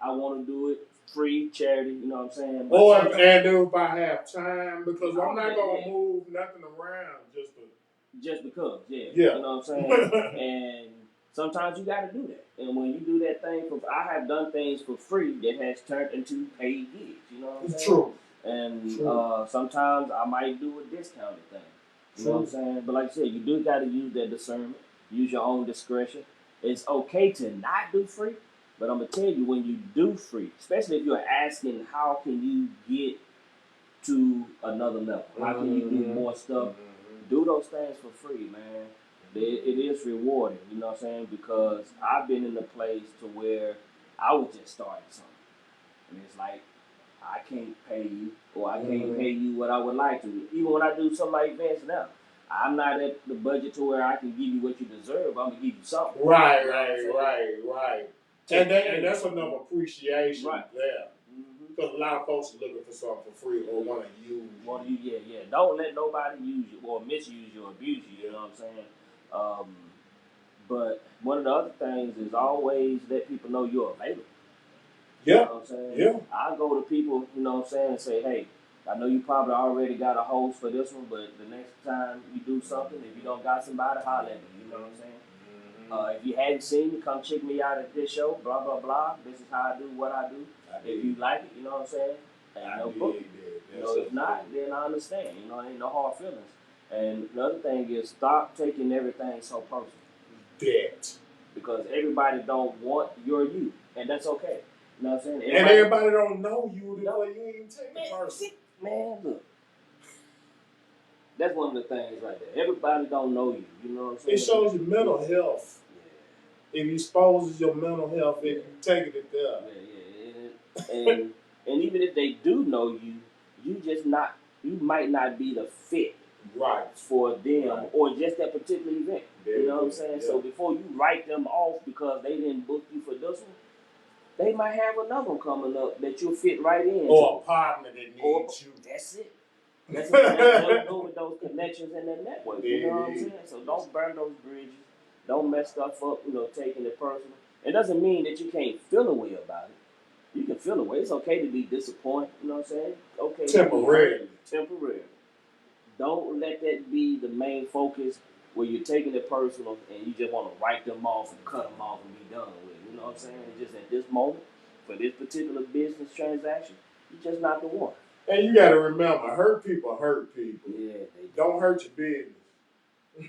I want to do it free, charity. You know what I'm saying? But or if I have time, because I'm not gonna move nothing around just because. You know what I'm saying? And sometimes you got to do that. And when you do that thing I have done things for free that has turned into paid gigs. You know what I'm saying? True. And sometimes I might do a discounted thing. You know what I'm saying? But like I said, you do got to use that discernment. Use your own discretion. It's okay to not do free, but I'm going to tell you, when you do free, especially if you're asking how can you get to another level, how can you do more stuff, do those things for free, man. It is rewarding, you know what I'm saying? Because I've been in a place to where I was just starting something. And it's like, I can't pay you, or I can't pay you what I would like to. Even when I do something like events now, I'm not at the budget to where I can give you what you deserve. I'm going to give you something. Right. And that's enough appreciation there. Because a lot of folks are looking for something for free or want to use you. Don't let nobody use you or misuse you or abuse you, you know what I'm saying? But one of the other things is always let people know you're available. You know what I'm saying? I go to people, you know what I'm saying, and say, hey, I know you probably already got a host for this one, but the next time you do something, if you don't got somebody, holler at me, you know what I'm saying? If you hadn't seen me, come check me out at this show, blah, blah, blah. This is how I do what I do. If you like it, you know what I'm saying? And no book. You know, if not, then I understand. You know, ain't no hard feelings. And the other thing is, stop taking everything so personal. Because everybody don't want your you, and that's okay. You know what I'm saying? And everybody don't know you the way you even take it personal. Man, look. That's one of the things right there. Everybody don't know you. You know what I'm saying? It shows your mental health. It exposes your mental health if you take it there. And even if they do know you, you might not be the fit right for them or just that particular event. You know what I'm saying? Yeah. So before you write them off because they didn't book you for this one, they might have another one coming up that you'll fit right in. Or a partner that needs you. That's it. That's it. Go with those connections and that network. You know what I'm saying? So don't burn those bridges. Don't mess stuff up, taking it personal. It doesn't mean that you can't feel a way about it. You can feel a way. It's okay to be disappointed, you know what I'm saying? Okay. Temporarily. Don't let that be the main focus where you're taking it personal and you just want to write them off and cut them off and be done with it. You know what I'm saying? It's just at this moment, for this particular business transaction, you're just not the one. And you got to remember, hurt people hurt people. Yeah, don't hurt your business.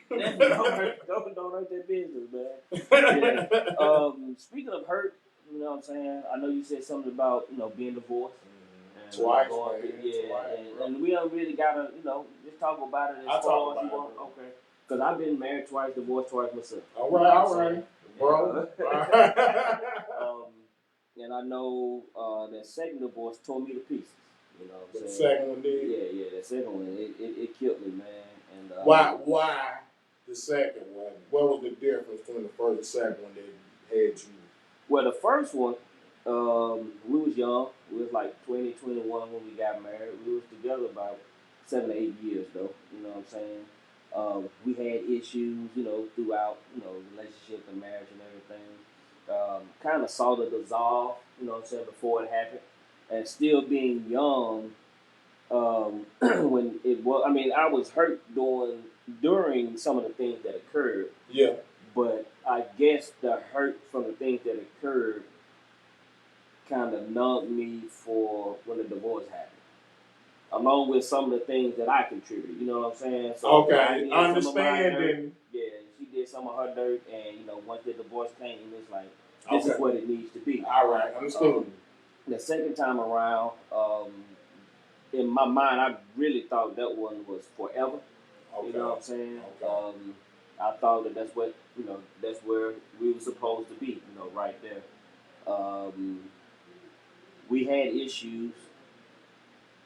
don't hurt their business, man. Yeah. Speaking of hurt, you know what I'm saying? I know you said something about, being divorced. Twice, and we don't really gotta, just talk about it as far as you want. Okay. Because I've been married twice, divorced twice myself. All right. Bro. And I know that second divorce tore me to pieces. You know what I'm saying? The second one did? Yeah, that second one, it killed me, man. And why the second one? What was the difference between the first and second one that had you? Well, the first one, we was young. We was like 20, 21 when we got married. We was together about 7 or 8 years, though. You know what I'm saying? We had issues, throughout, relationship and marriage and everything. Kind of saw the dissolve, you know what I'm saying, before it happened. And still being young, when it was, I was hurt during some of the things that occurred. Yeah. But I guess the hurt from the things that occurred kind of numbed me for when the divorce happened. Along with some of the things that I contributed, you know what I'm saying? So okay, understanding. Yeah, she did some of her dirt, and once the divorce came, it's like this is what it needs to be. All right, understood. The second time around, in my mind, I really thought that one was forever. Okay. You know what I'm saying? Okay. I thought that's what that's where we were supposed to be. Right there. We had issues,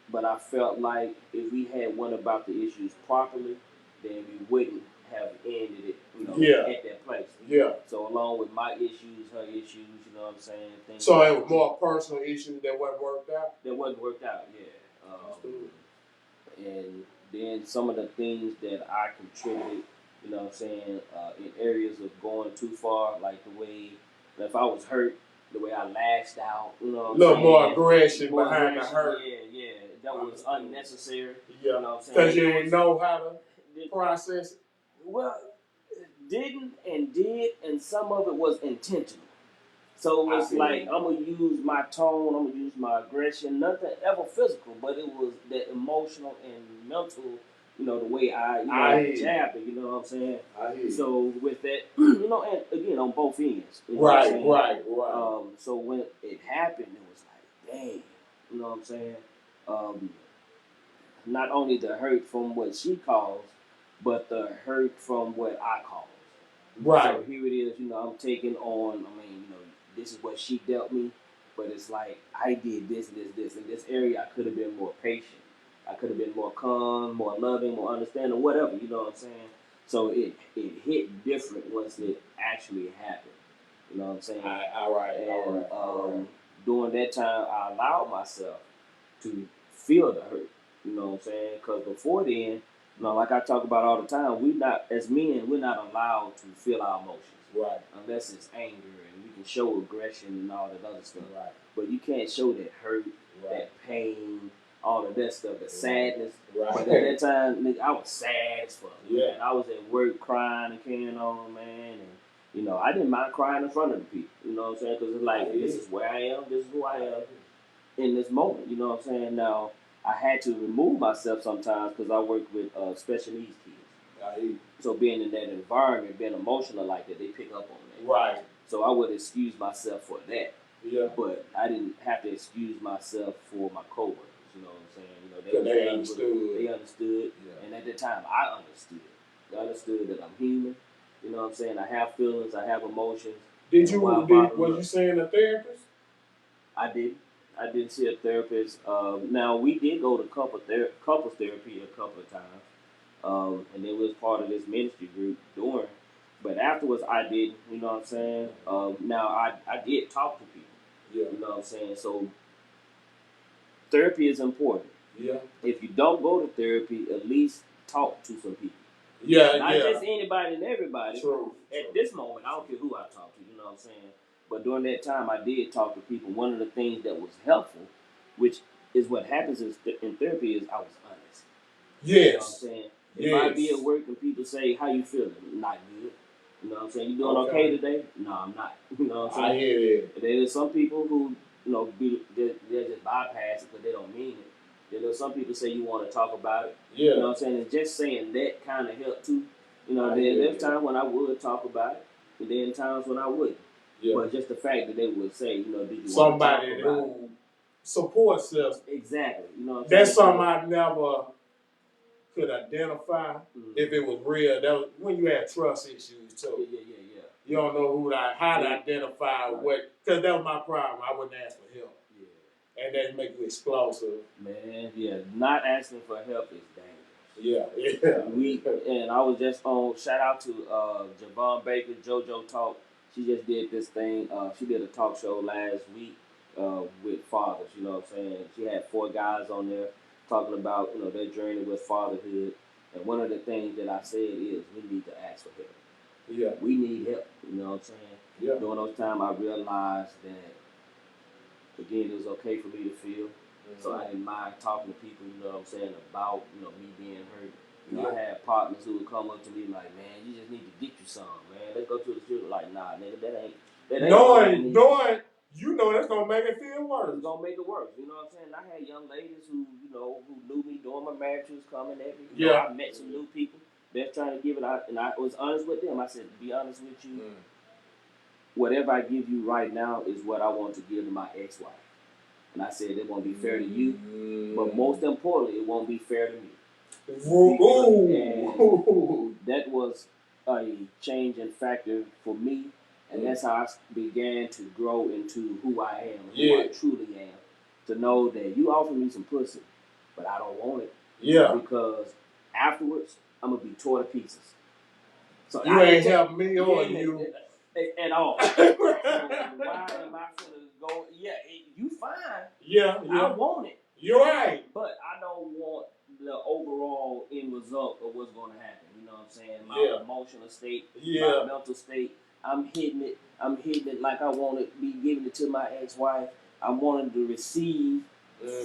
but I felt like if we had went about the issues properly, then we wouldn't have ended it, at that place. Yeah. So along with my issues, her issues, you know what I'm saying? Things so it was more personal issues that wasn't worked out? That wasn't worked out, yeah. And then some of the things that I contributed, you know what I'm saying, in areas of going too far, like the way, if I was hurt, the way I lashed out, you know what I'm saying? A little more aggression behind the hurt. Yeah. That was unnecessary. Yeah. You know what I'm saying? Because you didn't know how to process it? Well, didn't and did, and some of it was intentional. So it's like, I'm going to use my tone, I'm going to use my aggression, nothing ever physical, but it was that emotional and mental, the way I jabbed it, you know what I'm saying? I hear you. So with that, and again, on both ends. Right. So when it happened, it was like, dang, you know what I'm saying? Not only the hurt from what she caused, but the hurt from what I caused. Right. So here it is, I'm taking on, this is what she dealt me, but it's like, I did this. In this area, I could have been more patient. I could have been more calm, more loving, more understanding, whatever, you know what I'm saying? So it hit different once it actually happened. You know what I'm saying? All right. During that time, I allowed myself to feel the hurt. You know what I'm saying? Because before then, like I talk about all the time, as men, we're not allowed to feel our emotions. Right. Unless it's anger and we can show aggression and all that other stuff. Right. But you can't show that hurt, that pain, all of that stuff, the sadness. Right. But at that time, nigga, I was sad as fuck. Yeah. Man. I was at work crying and carrying on, man. And, I didn't mind crying in front of the people. You know what I'm saying? Because it's like, this is where I am. This is who I am in this moment. You know what I'm saying? Now, I had to remove myself sometimes because I work with special needs kids. So being in that environment, being emotional like that, they pick up on that. Right. So I would excuse myself for that. Yeah. But I didn't have to excuse myself for my coworkers. You know what I'm saying? They understood. They understood. Yeah. And at the time, I understood. I understood that I'm human. You know what I'm saying? I have feelings. I have emotions. Was you seeing a therapist? I did. I did see a therapist. Now, we did go to couples therapy a couple of times. And then we was part of this ministry group during. But afterwards, I didn't. You know what I'm saying? Now I did talk to people. Yeah. You know what I'm saying? So therapy is important. Yeah. If you don't go to therapy, at least talk to some people. Yeah, Not just anybody and everybody. True. At this moment, I don't care who I talk to, you know what I'm saying? But during that time, I did talk to people. One of the things that was helpful, which is what happens in therapy, is I was honest. Yes. You know what I'm saying? If I be at work and people say, how you feeling? Not good. You know what I'm saying? You doing okay today? No, I'm not. You know what I'm saying? I hear it. There's some people who, they'll just bypass it because they don't mean it. Then there's some people say you want to talk about it. Yeah. You know what I'm saying? And just saying that kind of helped too. You know, there's times when I would talk about it, and then times when I wouldn't. Yeah. But just the fact that they would say, did you want to talk about it? Somebody who supports us. Exactly. You know what I'm That's saying? something I never could identify if it was real. That was when you had trust issues too. Yeah. You don't know how to identify what, because that was my problem. I wouldn't ask for help. Yeah. And that make you explosive. Man, yeah. Not asking for help is dangerous. Yeah. And I was just on, shout out to Javon Baker, JoJo Talk. She just did this thing. She did a talk show last week with fathers, you know what I'm saying? She had 4 guys on there talking about, their journey with fatherhood. And one of the things that I said is we need to ask for help. Yeah. We need help, you know what I'm saying? Yeah. During those times, I realized that, again, it was okay for me to feel. Mm-hmm. So I didn't mind talking to people, you know what I'm saying, about, me being hurt. I had partners who would come up to me like, man, you just need to get you some, man. Let's go to the street. Like, nah, nigga, that ain't knowing, that's going to make it feel worse. It's going to make it worse, you know what I'm saying? I had young ladies who knew me during my marriage was coming. I met some new people. They're trying to give it out, and I was honest with them. I said, to be honest with you, whatever I give you right now is what I want to give to my ex-wife. And I said, it won't be fair to you, but most importantly, it won't be fair to me. And that was a changing factor for me, and that's how I began to grow into who I am, who I truly am. To know that you offer me some pussy, but I don't want it. Yeah. Because afterwards, I'm going to be tore to pieces. So you ain't helped me or you. At all. So why am I going to go? Yeah, you fine. Yeah. I want it. You're right. But I don't want the overall end result of what's going to happen. You know what I'm saying? My emotional state, my mental state. I'm hitting it like I want to be giving it to my ex-wife. I'm wanting to receive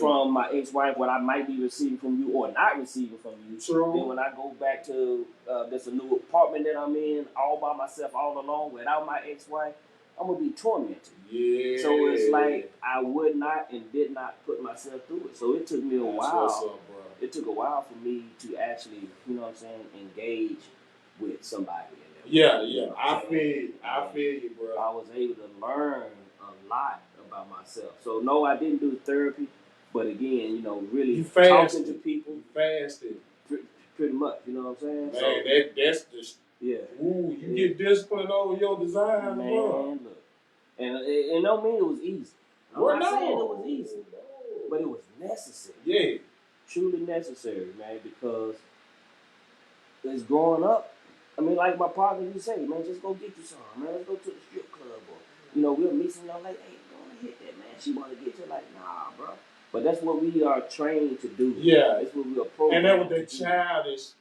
from my ex-wife what I might be receiving from you or not receiving from you. True. Then when I go back to there's a new apartment that I'm in all by myself, all alone, without my ex-wife, I'm going to be tormented. Yeah. So it's like I would not and did not put myself through it. So it took me a while. What's up, bro? It took a while for me to actually, you know what I'm saying, engage with somebody. Yeah. I feel you, bro. I was able to learn a lot about myself. So no, I didn't do therapy, but again, really talking to people. You fasted. Pretty much, you know what I'm saying? Man, that's just Ooh, you get disciplined over your design, man. Bro. Look, and it don't mean it was easy. I'm not saying it was easy, but it was necessary. Yeah, truly necessary, man, because it's growing up. I mean, like my partner, you say, man, just go get you some, man. Let's go to the strip club, or we'll meet some young lady. Hey, go and hit that, man. She want to get you, like, nah, bro. But that's what we are trained to do. Yeah, that's what we are programmed. And that was the childish.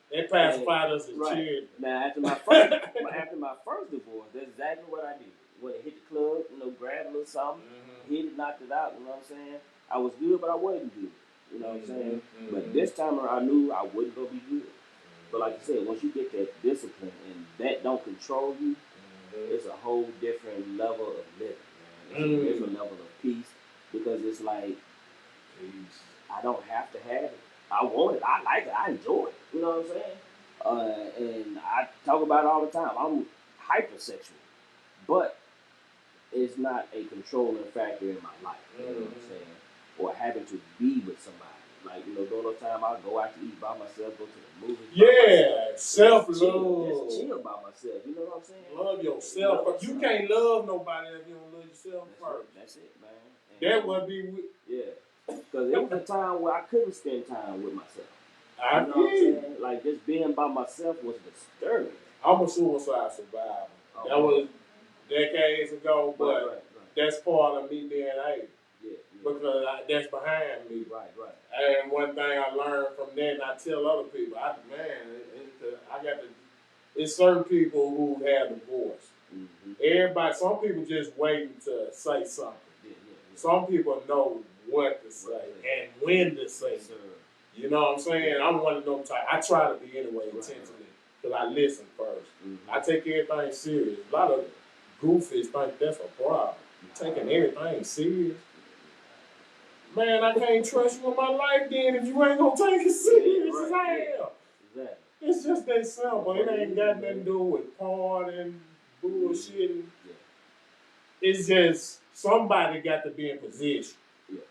They pacified us as children. Now, after my first divorce, that's exactly what I did. When I hit the club, grab a little something, hit it, knocked it out. You know what I'm saying? I was good, but I wasn't good. You know what I'm saying? But this time around, I knew I wasn't gonna be good. But like you said, once you get that discipline and that don't control you, it's a whole different level of living, man. It's a different level of peace because it's like I don't have to have it. I want it. I like it. I enjoy it. You know what I'm saying? And I talk about it all the time. I'm hypersexual, but it's not a controlling factor in my life. You know what I'm saying? Or having to be with somebody. Like, during those times I go out to eat by myself, go to the movies. Yeah, self-love. Just chill by myself. You know what I'm saying? Love yourself. You can't love nobody if you don't love yourself first. That's it, man. And that would be... Yeah. Because it was a time where I couldn't spend time with myself. I You know what I'm did. saying? Like just being by myself was disturbing. I'm a suicide survivor. Oh, That was decades ago, but right. that's part of me being able. Yeah. Because that's behind me. Right. And one thing I learned from that, and I tell other people, I got to. It's certain people who have the voice. Mm-hmm. Everybody, some people just waiting to say something. Yeah. Some people know what to say and when to say. Yes, You know what I'm saying? I'm one of them type. I try to be anyway intentionally because I listen 1st. I take everything serious. A lot of goofies think that's a problem. Taking everything serious. Man, I can't trust you in my life then if you ain't gonna take it serious as I am. Exactly. It's just that simple. It ain't got nothing to do with partying, bullshitting. It's just somebody got to be in position.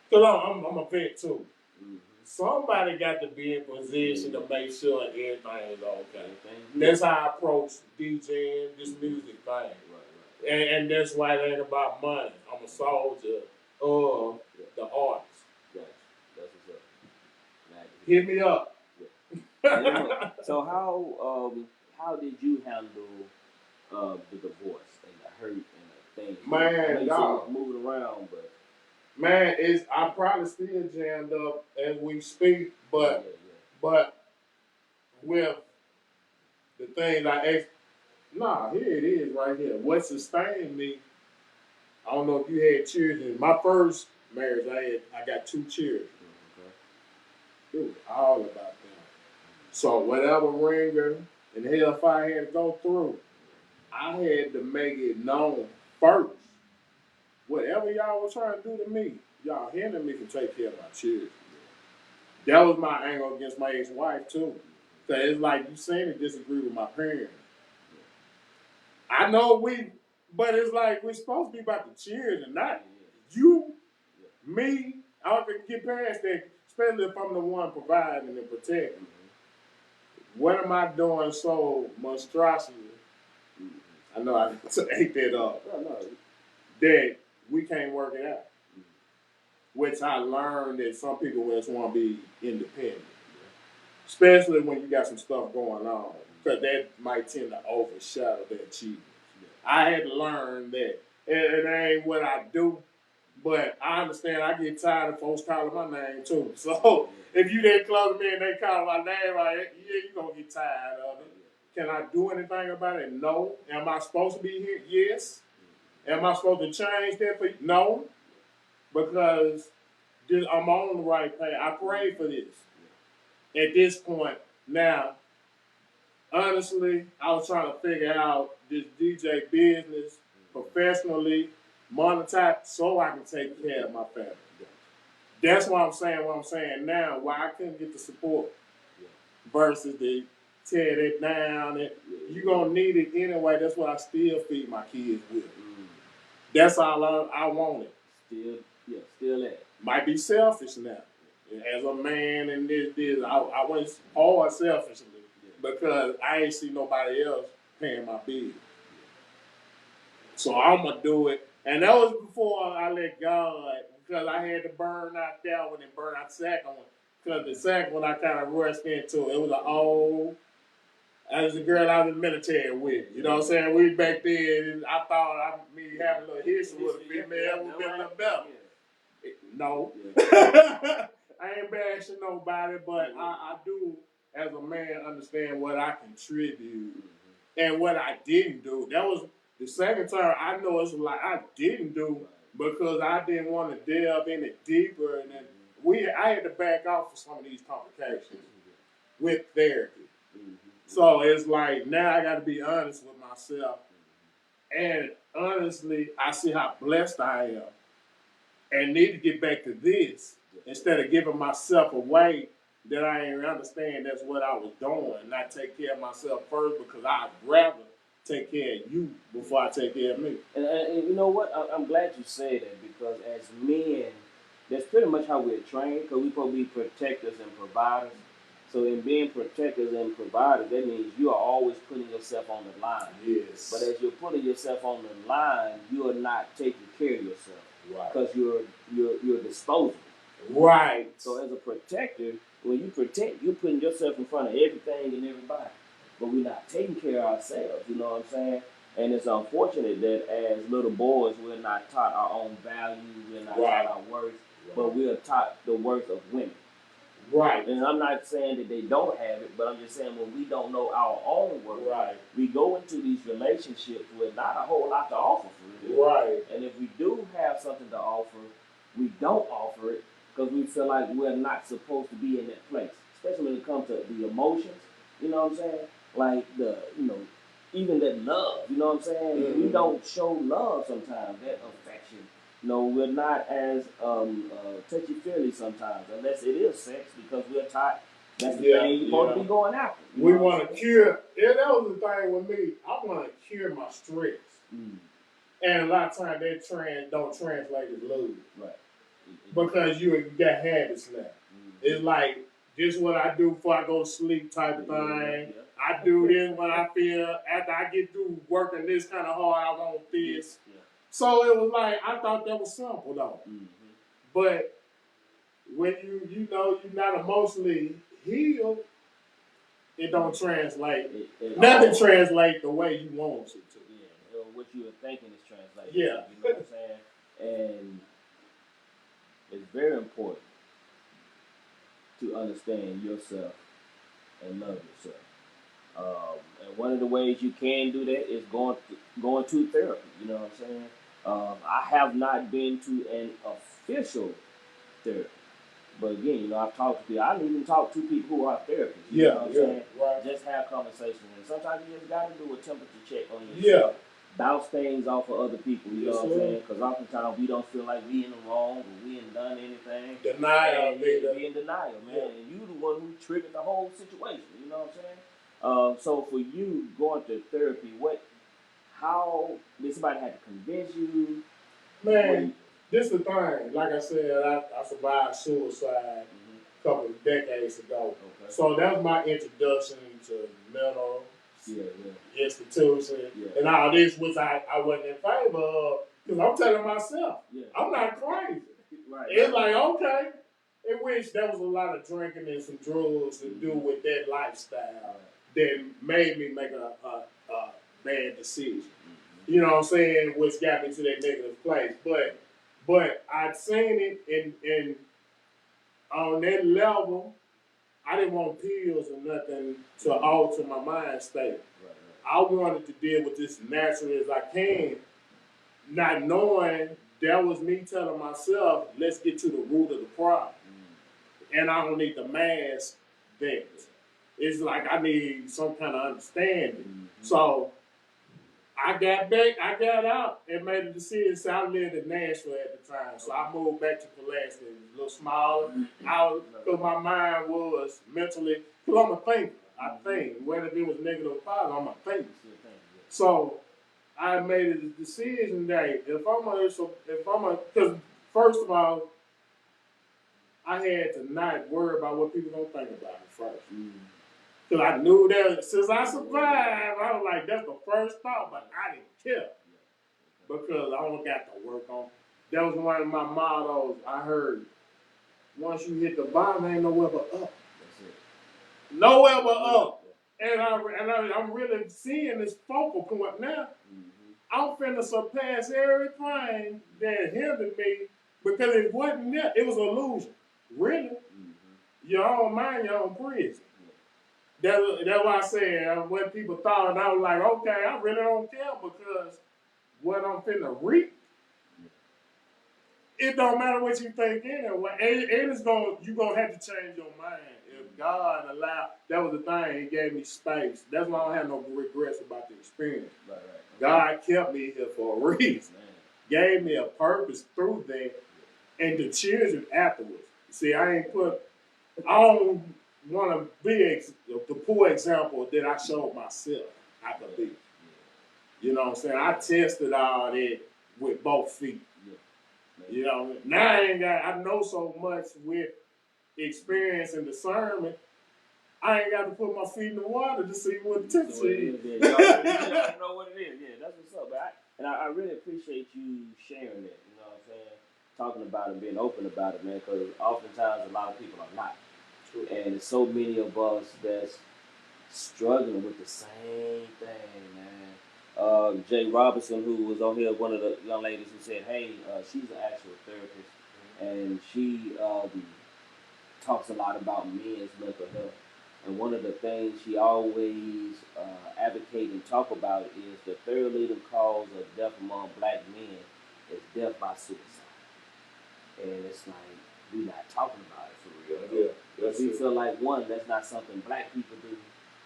Because I'm a vet too. Somebody got to be in position to make sure everything's okay. That's how I approach DJing, this music thing. And that's why it ain't about money. I'm a soldier of the artist. That's what's up. Hit me up. So how did you handle the divorce and the hurt and the things? Man, y'all moving around, but man, I probably still jammed up as we speak, but with the things here it is right here. What sustained me, I don't know if you had children. My first marriage, I got 2 children. It was all about them. So whatever ringer and hellfire I had to go through, I had to make it known first. Whatever y'all was trying to do to me, y'all hindered me from taking care of my children. That was my angle against my ex-wife too. Cause it's like you saying to disagree with my parents. I know but it's like we're supposed to be about the children, not you, me. I can get past that, especially if I'm the one providing and protecting. What am I doing so monstrosity? I know I ate that up. That we can't work it out. Which I learned that some people just want to be independent. Especially when you got some stuff going on. Because that might tend to overshadow their achievements. I had to learn that. It ain't what I do, but I understand I get tired of folks calling my name too. So if you that close to me and they call my name, you're going to get tired of it. Can I do anything about it? No. Am I supposed to be here? Yes. Am I supposed to change that for you? No. Because I'm on the right path. I prayed for this. At this point, now, honestly, I was trying to figure out this DJ business professionally, monetize, so I can take care of my family. That's why I'm saying what I'm saying now, why I couldn't get the support versus the tear it down. You're going to need it anyway. That's what I still feed my kids with. That's all I wanted. Still that. Might be selfish now. As a man and this, I went hard selfishly because I ain't see nobody else paying my bills. So I'm going to do it. And that was before I let God, because I had to burn out that one and burn out the second one. Because the second one I kind of rushed into. It was that was a girl I was in the military with. You know what I'm saying? We back then, I thought me having a little history with a female would be a little better. No. I ain't bashing nobody, but I do, as a man, understand what I contribute and what I didn't do. That was the second time I know it's like I didn't do because I didn't want to delve in it deeper. And then I had to back off for some of these complications with therapy. So it's like now I got to be honest with myself. And honestly, I see how blessed I am and need to get back to this instead of giving myself away that I ain't understand that's what I was doing, not take care of myself first because I'd rather take care of you before I take care of me. And you know what? I'm glad you said that because as men, that's pretty much how we're trained because we're supposed to be protectors and providers. So in being protectors and providers, that means you are always putting yourself on the line. Yes. But as you're putting yourself on the line, you are not taking care of yourself. Right. Because you're disposable. Right. So as a protector, when you protect, you're putting yourself in front of everything and everybody. But we're not taking care of ourselves, you know what I'm saying? And it's unfortunate that as little boys, we're not taught our own value, we're not taught our worth, but we're taught the worth of women. Right. And I'm not saying that they don't have it, but I'm just saying when we don't know our own worth, we go into these relationships with not a whole lot to offer for real. Right. And if we do have something to offer, we don't offer it because we feel like we're not supposed to be in that place, especially when it comes to the emotions. You know what I'm saying? Like even that love. You know what I'm saying? Mm-hmm. We don't show love sometimes, that affection. No, we're not as touchy-feely sometimes, unless it is sex, because we're taught that's the thing you're supposed to be going after. We want to cure. Yeah, that was the thing with me. I want to cure my stress. Mm. And a lot of times that don't translate as love. Right. Because you got habits now. Mm-hmm. It's like, this is what I do before I go to sleep type of thing. Yeah. I do this when I feel, after I get through working this kind of hard, I want this. Yeah. So it was like, I thought that was simple though. Mm-hmm. But when you're not emotionally healed, it don't translate. Nothing translate the way you want it to. Yeah, what you were thinking is translated. Yeah. You know what I'm saying? And it's very important to understand yourself and love yourself. And one of the ways you can do that is going to therapy. You know what I'm saying? I have not been to an official therapy. But again, I've talked to people. I don't even talk to people who are therapists. You know what I'm saying? Right. Just have conversations. And sometimes you just got to do a temperature check on yourself. Yeah. Bounce things off of other people. You know what I'm saying? Because oftentimes we don't feel like we in the wrong or we ain't done anything. Denial. Be in denial, man. Yeah. And you the one who triggered the whole situation. You know what I'm saying? So for you going to therapy, how did somebody have to convince you? Man. This is the thing. Like I said, I survived suicide a couple of decades ago. Okay. So that was my introduction to mental institution and all this, which I wasn't in favor of. Because I'm telling myself, I'm not crazy. Right. It's like, okay. In which there was a lot of drinking and some drugs to do with that lifestyle that made me make a bad decision. Mm-hmm. You know what I'm saying? Which got me to that negative place. But I'd seen it and on that level, I didn't want pills or nothing to alter my mind state. Right. I wanted to deal with this naturally as I can, not knowing that was me telling myself, let's get to the root of the problem. And I don't need to mask that. It's like I need some kind of understanding. Mm-hmm. So I got out and made a decision. So I lived in Nashville at the time. So I moved back to Pulaski, a little smaller. Because my mind was mentally, because I'm a thinker. I think. Whether it was negative or positive, I'm a thinker. So I made a decision that because first of all, I had to not worry about what people don't think about me first. Because I knew that since I survived, I was like, that's the first thought, but I didn't care. Because I don't got to work on. That was one of my mottos I heard. Once you hit the bottom, ain't nowhere but up. That's it. Nowhere but up. And I'm really seeing this focal point now. I'm finna surpass everything that hindered me because it wasn't there. It was an illusion. Really? Your own mind, your own prison. That's why I said what people thought, and I was like, okay, I really don't care because what I'm finna reap, it don't matter what you think anyway. You're gonna have to change your mind. If God allowed, that was the thing, He gave me space. That's why I don't have no regrets about the experience. Right. God kept me here for a reason. Gave me a purpose through that, and the children afterwards. See, I don't want to be the poor example that I showed myself I could be. You know what I'm saying? I tested all that with both feet. You know, now I know so much with experience and discernment. I ain't got to put my feet in the water to see what the temperature is. You already know what it is. Yeah, that's what's up. But I really appreciate you sharing that. You know what I'm saying? talking about it, being open about it, man. Because oftentimes a lot of people are not, True. and there's so many of us that's struggling with the same thing, man. Jay Robinson, who was on here, one of the young ladies who said, "Hey, she's an actual therapist, and she talks a lot about men's mental health. And one of the things she always advocate and talk about is the third leading cause of death among black men is death by suicide. And it's like we not talking about it for real. Yeah, Because we feel like one, that's not something black people do,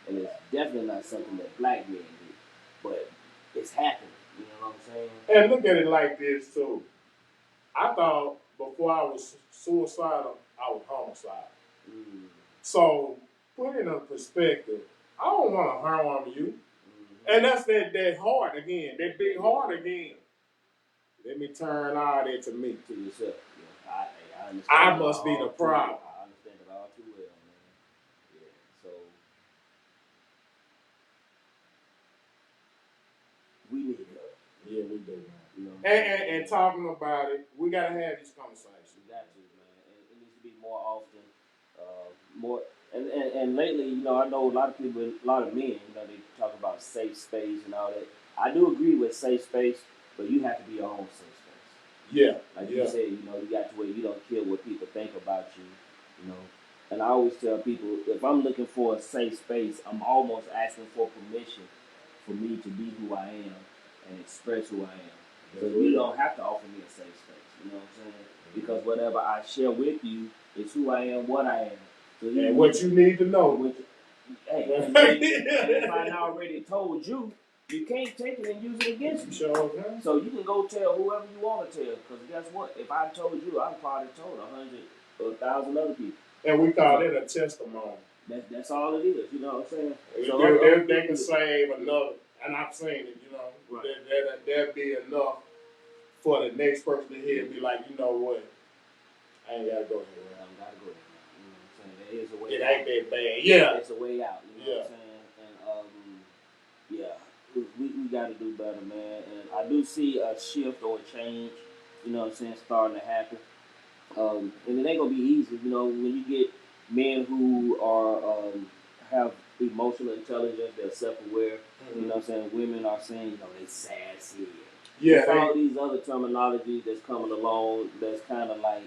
and it's definitely not something that black men do. But it's happening. You know what I'm saying? And look at it like this too. I thought before I was suicidal, I was homicidal. Mm. So put it in perspective. I don't want to harm you, and that's that heart again, that big heart again. Let me turn all that to me. To yourself. Yeah. I understand. I must be the problem. I understand it all too well, man. Yeah. So we need help. Yeah, we do, man. You know. And talking about it, we gotta have these conversations. We got to, man. And it needs to be more often. More. And lately, you know, I know a lot of people, a lot of men, you know, they talk about safe space and all that. I do agree with safe space, but you have to be your own safe space. Yeah. Like you said, you know, you got to where you don't care what people think about you, you know. And I always tell people, if I'm looking for a safe space, I'm almost asking for permission for me to be who I am and express who I am. So you don't have to offer me a safe space, you know what I'm saying? Because whatever I share with you is who I am, what I am. So and what you need to know. Hey, and if I already told you, you can't take it and use it against me. Sure, so you can go tell whoever you want to tell. Because guess what? If I told you, I probably told 100 or 1,000 other people. And we call it a testimony. That's all it is. You know what I'm saying? So they can save another, and I've seen it. You know, right. that'd be enough for the next person to hear and be like, you know what? I ain't gotta go here. I don't gotta go there. You know what I'm saying? There is a way. It ain't that bad. Yeah, it's a way out. You know what I'm saying? And we got to do better, man. And I do see a shift or a change. You know what I'm saying? Starting to happen. And it ain't gonna be easy. You know, when you get men who are have emotional intelligence, they're self-aware. You know what I'm saying? Women are saying, you know, they sassy. Yeah. All these other terminologies that's coming along that's kind of like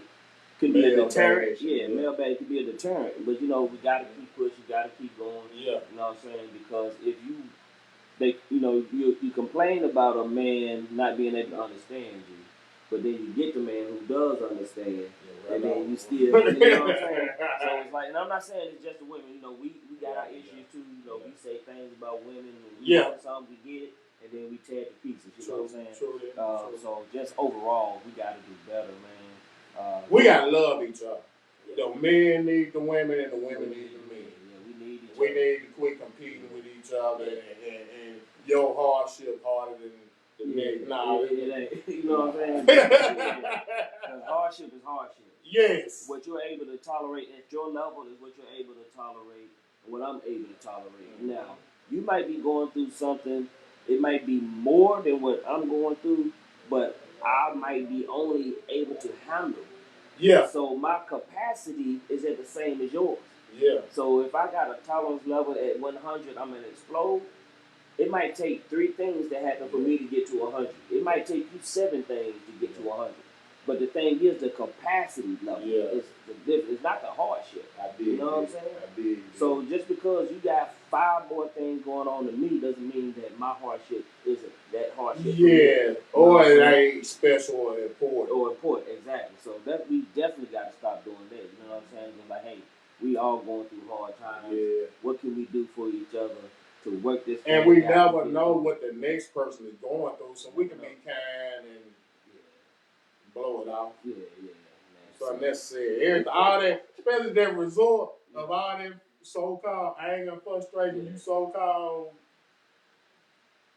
could be a deterrent. Yeah, mailbag could be a deterrent. But you know, we gotta keep pushing, gotta keep going. Yeah. You know what I'm saying? Because if you complain about a man not being able to understand you, but then you get the man who does understand, and then you still, you know what I'm saying? So it's like, and I'm not saying it's just the women. You know, we got our issues too. You know, we say things about women, and we want something, we get it, and then we tear it to pieces. You know what I'm saying? So just overall, we got to do better, man. We got to love each other. The men need the women, and the women need the men. Yeah, we need each other. We need to quit competing with each other, and your hardship harder than the next. Nah, it ain't. You know what I'm saying? Because hardship is hardship. Yes. What you're able to tolerate at your level is what you're able to tolerate, and what I'm able to tolerate. Mm-hmm. Now, you might be going through something. It might be more than what I'm going through, but I might be only able to handle. Yeah. So my capacity is at the same as yours. Yeah. So if I got a tolerance level at 100, I'm gonna explode. It might take 3 things to happen for me to get to 100. It might take you 7 things to get to 100. But the thing is, the capacity level is the difference. It's not the hardship. You know what I'm saying? So just because you got 5 more things going on to me doesn't mean that my hardship isn't that hardship. Yeah, or it ain't special or important. Exactly. So that we definitely got to stop doing that. You know what I'm saying? Just like, hey, we all going through hard times. Yeah. What can we do for each other to work this? And we never know what the next person is going through, so we can be kind and blow it off. Yeah. It's unnecessary. All that, especially that result of all that so-called anger, frustration, you so-called,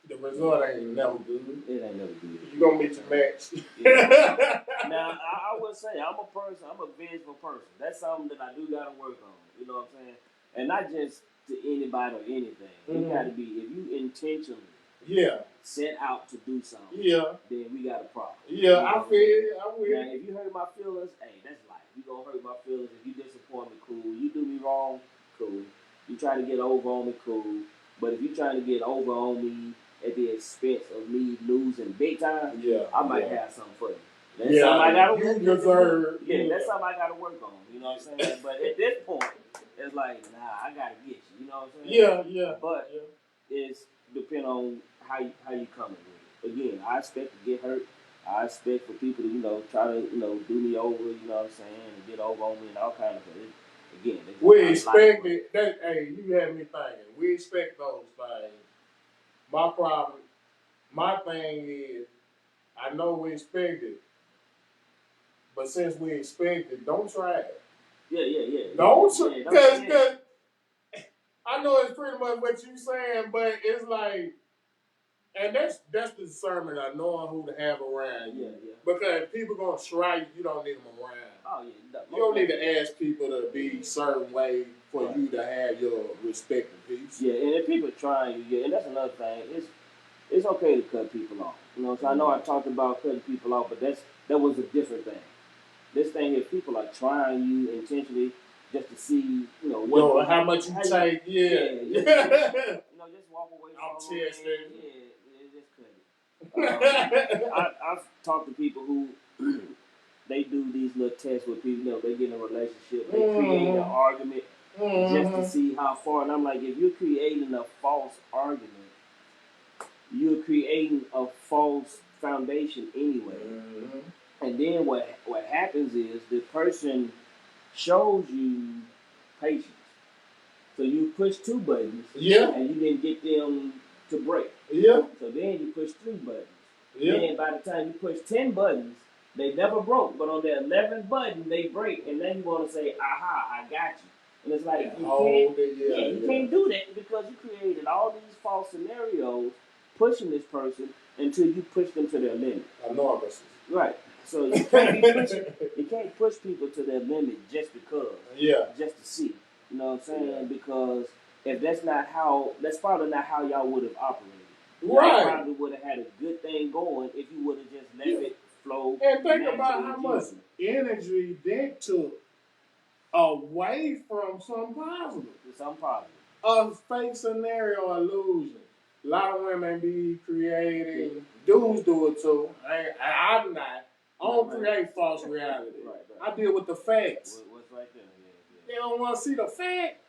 the result ain't never good. It ain't never good. You gonna meet your match. Now, I would say I'm a vengeful person. That's something that I do gotta work on. You know what I'm saying? And not just to anybody or anything. It gotta be, if you intentionally set out to do something, then we got a problem. Yeah, I feel it. I'm with Now, if you hurt my feelings, hey, that's life. You gonna hurt my feelings. If you disappoint me, cool. You do me wrong, cool. You try to get over on me, cool. But if you trying to get over on me at the expense of me losing big time, I might have something for you. That's something I gotta work on. That's something I gotta work on. You know what I'm saying? But at this point, it's like, nah, I gotta get you. You know what I'm saying? But it's depend on how you coming with it. Again, I expect to get hurt. I expect for people to, try to, do me over, you know what I'm saying, and get over on me and all kind of things. Again, we expect it. Hey, you had me thinking. We expect those things. My thing is, I know we expect it, but since we expect it, don't try it. Yeah. Don't, because I know it's pretty much what you're saying, but it's like, and that's the discernment of knowing who to have around you. Because people gonna try you, you don't need them around. Oh yeah. You don't need to ask people to be certain way for you to have your respect and peace. Yeah, and if people trying you, and that's another thing. It's okay to cut people off. So I know I talked about cutting people off, but that was a different thing. This thing is people are trying you intentionally just to see, how much you take. Just walk away from it. Just cut it. I've talked to people who they do these little tests with people. They get in a relationship, they create an argument just to see how far. And I'm like, if you're creating a false argument, you're creating a false foundation anyway. And then what happens is the person shows you patience. So you push 2 buttons, and you didn't get them to break. So then you push 3 buttons. Then by the time you push 10 buttons, they never broke. But on the 11th button, they break, and then you want to say, "Aha, I got you." And it's like you can't do that because you created all these false scenarios pushing this person until you push them to their limit. Right. So you can't push people to their limit just because. Just to see. You know what I'm saying? Because if that's probably not how y'all would have operated. Y'all probably would have had a good thing going if you would have just let it flow. And think about how much energy that took away from something positive. A fake scenario illusion. A lot of women be creating. Dudes do it too. I'm not. I don't create false reality. I deal with the facts. What's right there? They don't want to see the fact.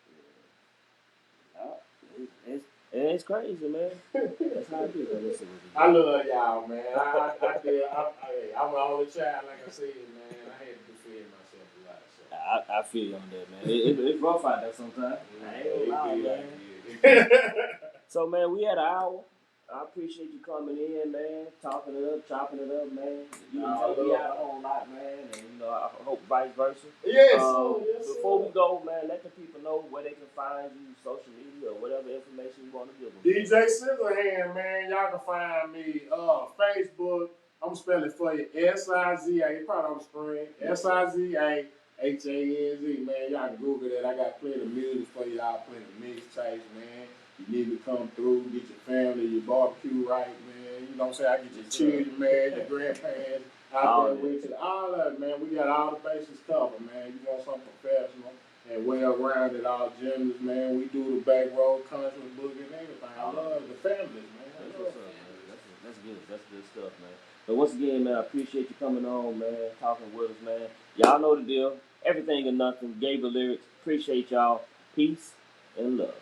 It's crazy, man. That's how I do it. I love y'all, man. I'm an only child, like I said, man. I had to defend myself a lot. So. I feel you on that, man. It's rough out there sometimes. I ain't gonna lie, man. So, man, we had an hour. I appreciate you coming in, man, chopping it up, man. You can help me out a whole lot, man, and I hope vice versa. Yes. Before we go, man, let the people know where they can find you, social media or whatever information you want to give them. DJ Sizahanz, man, y'all can find me Facebook. I'm gonna spell it for you. Siza. You probably on the screen. Sizahanz, man. Y'all can Google that. I got plenty of music for y'all, plenty of mixtapes, man. You need to come through, get your family, your barbecue right, man. You know what I'm saying? I get your children, man, your grandparents out there with you. All of it, man. We got all the bases covered, man. You want something professional and well-rounded, all genders, man. We do the back road, country, boogie, and everything. I love the families, man. That's what's up, man. That's good. That's good stuff, man. But once again, man, I appreciate you coming on, man, talking with us, man. Y'all know the deal. Everything or nothing. Gave the lyrics. Appreciate y'all. Peace and love.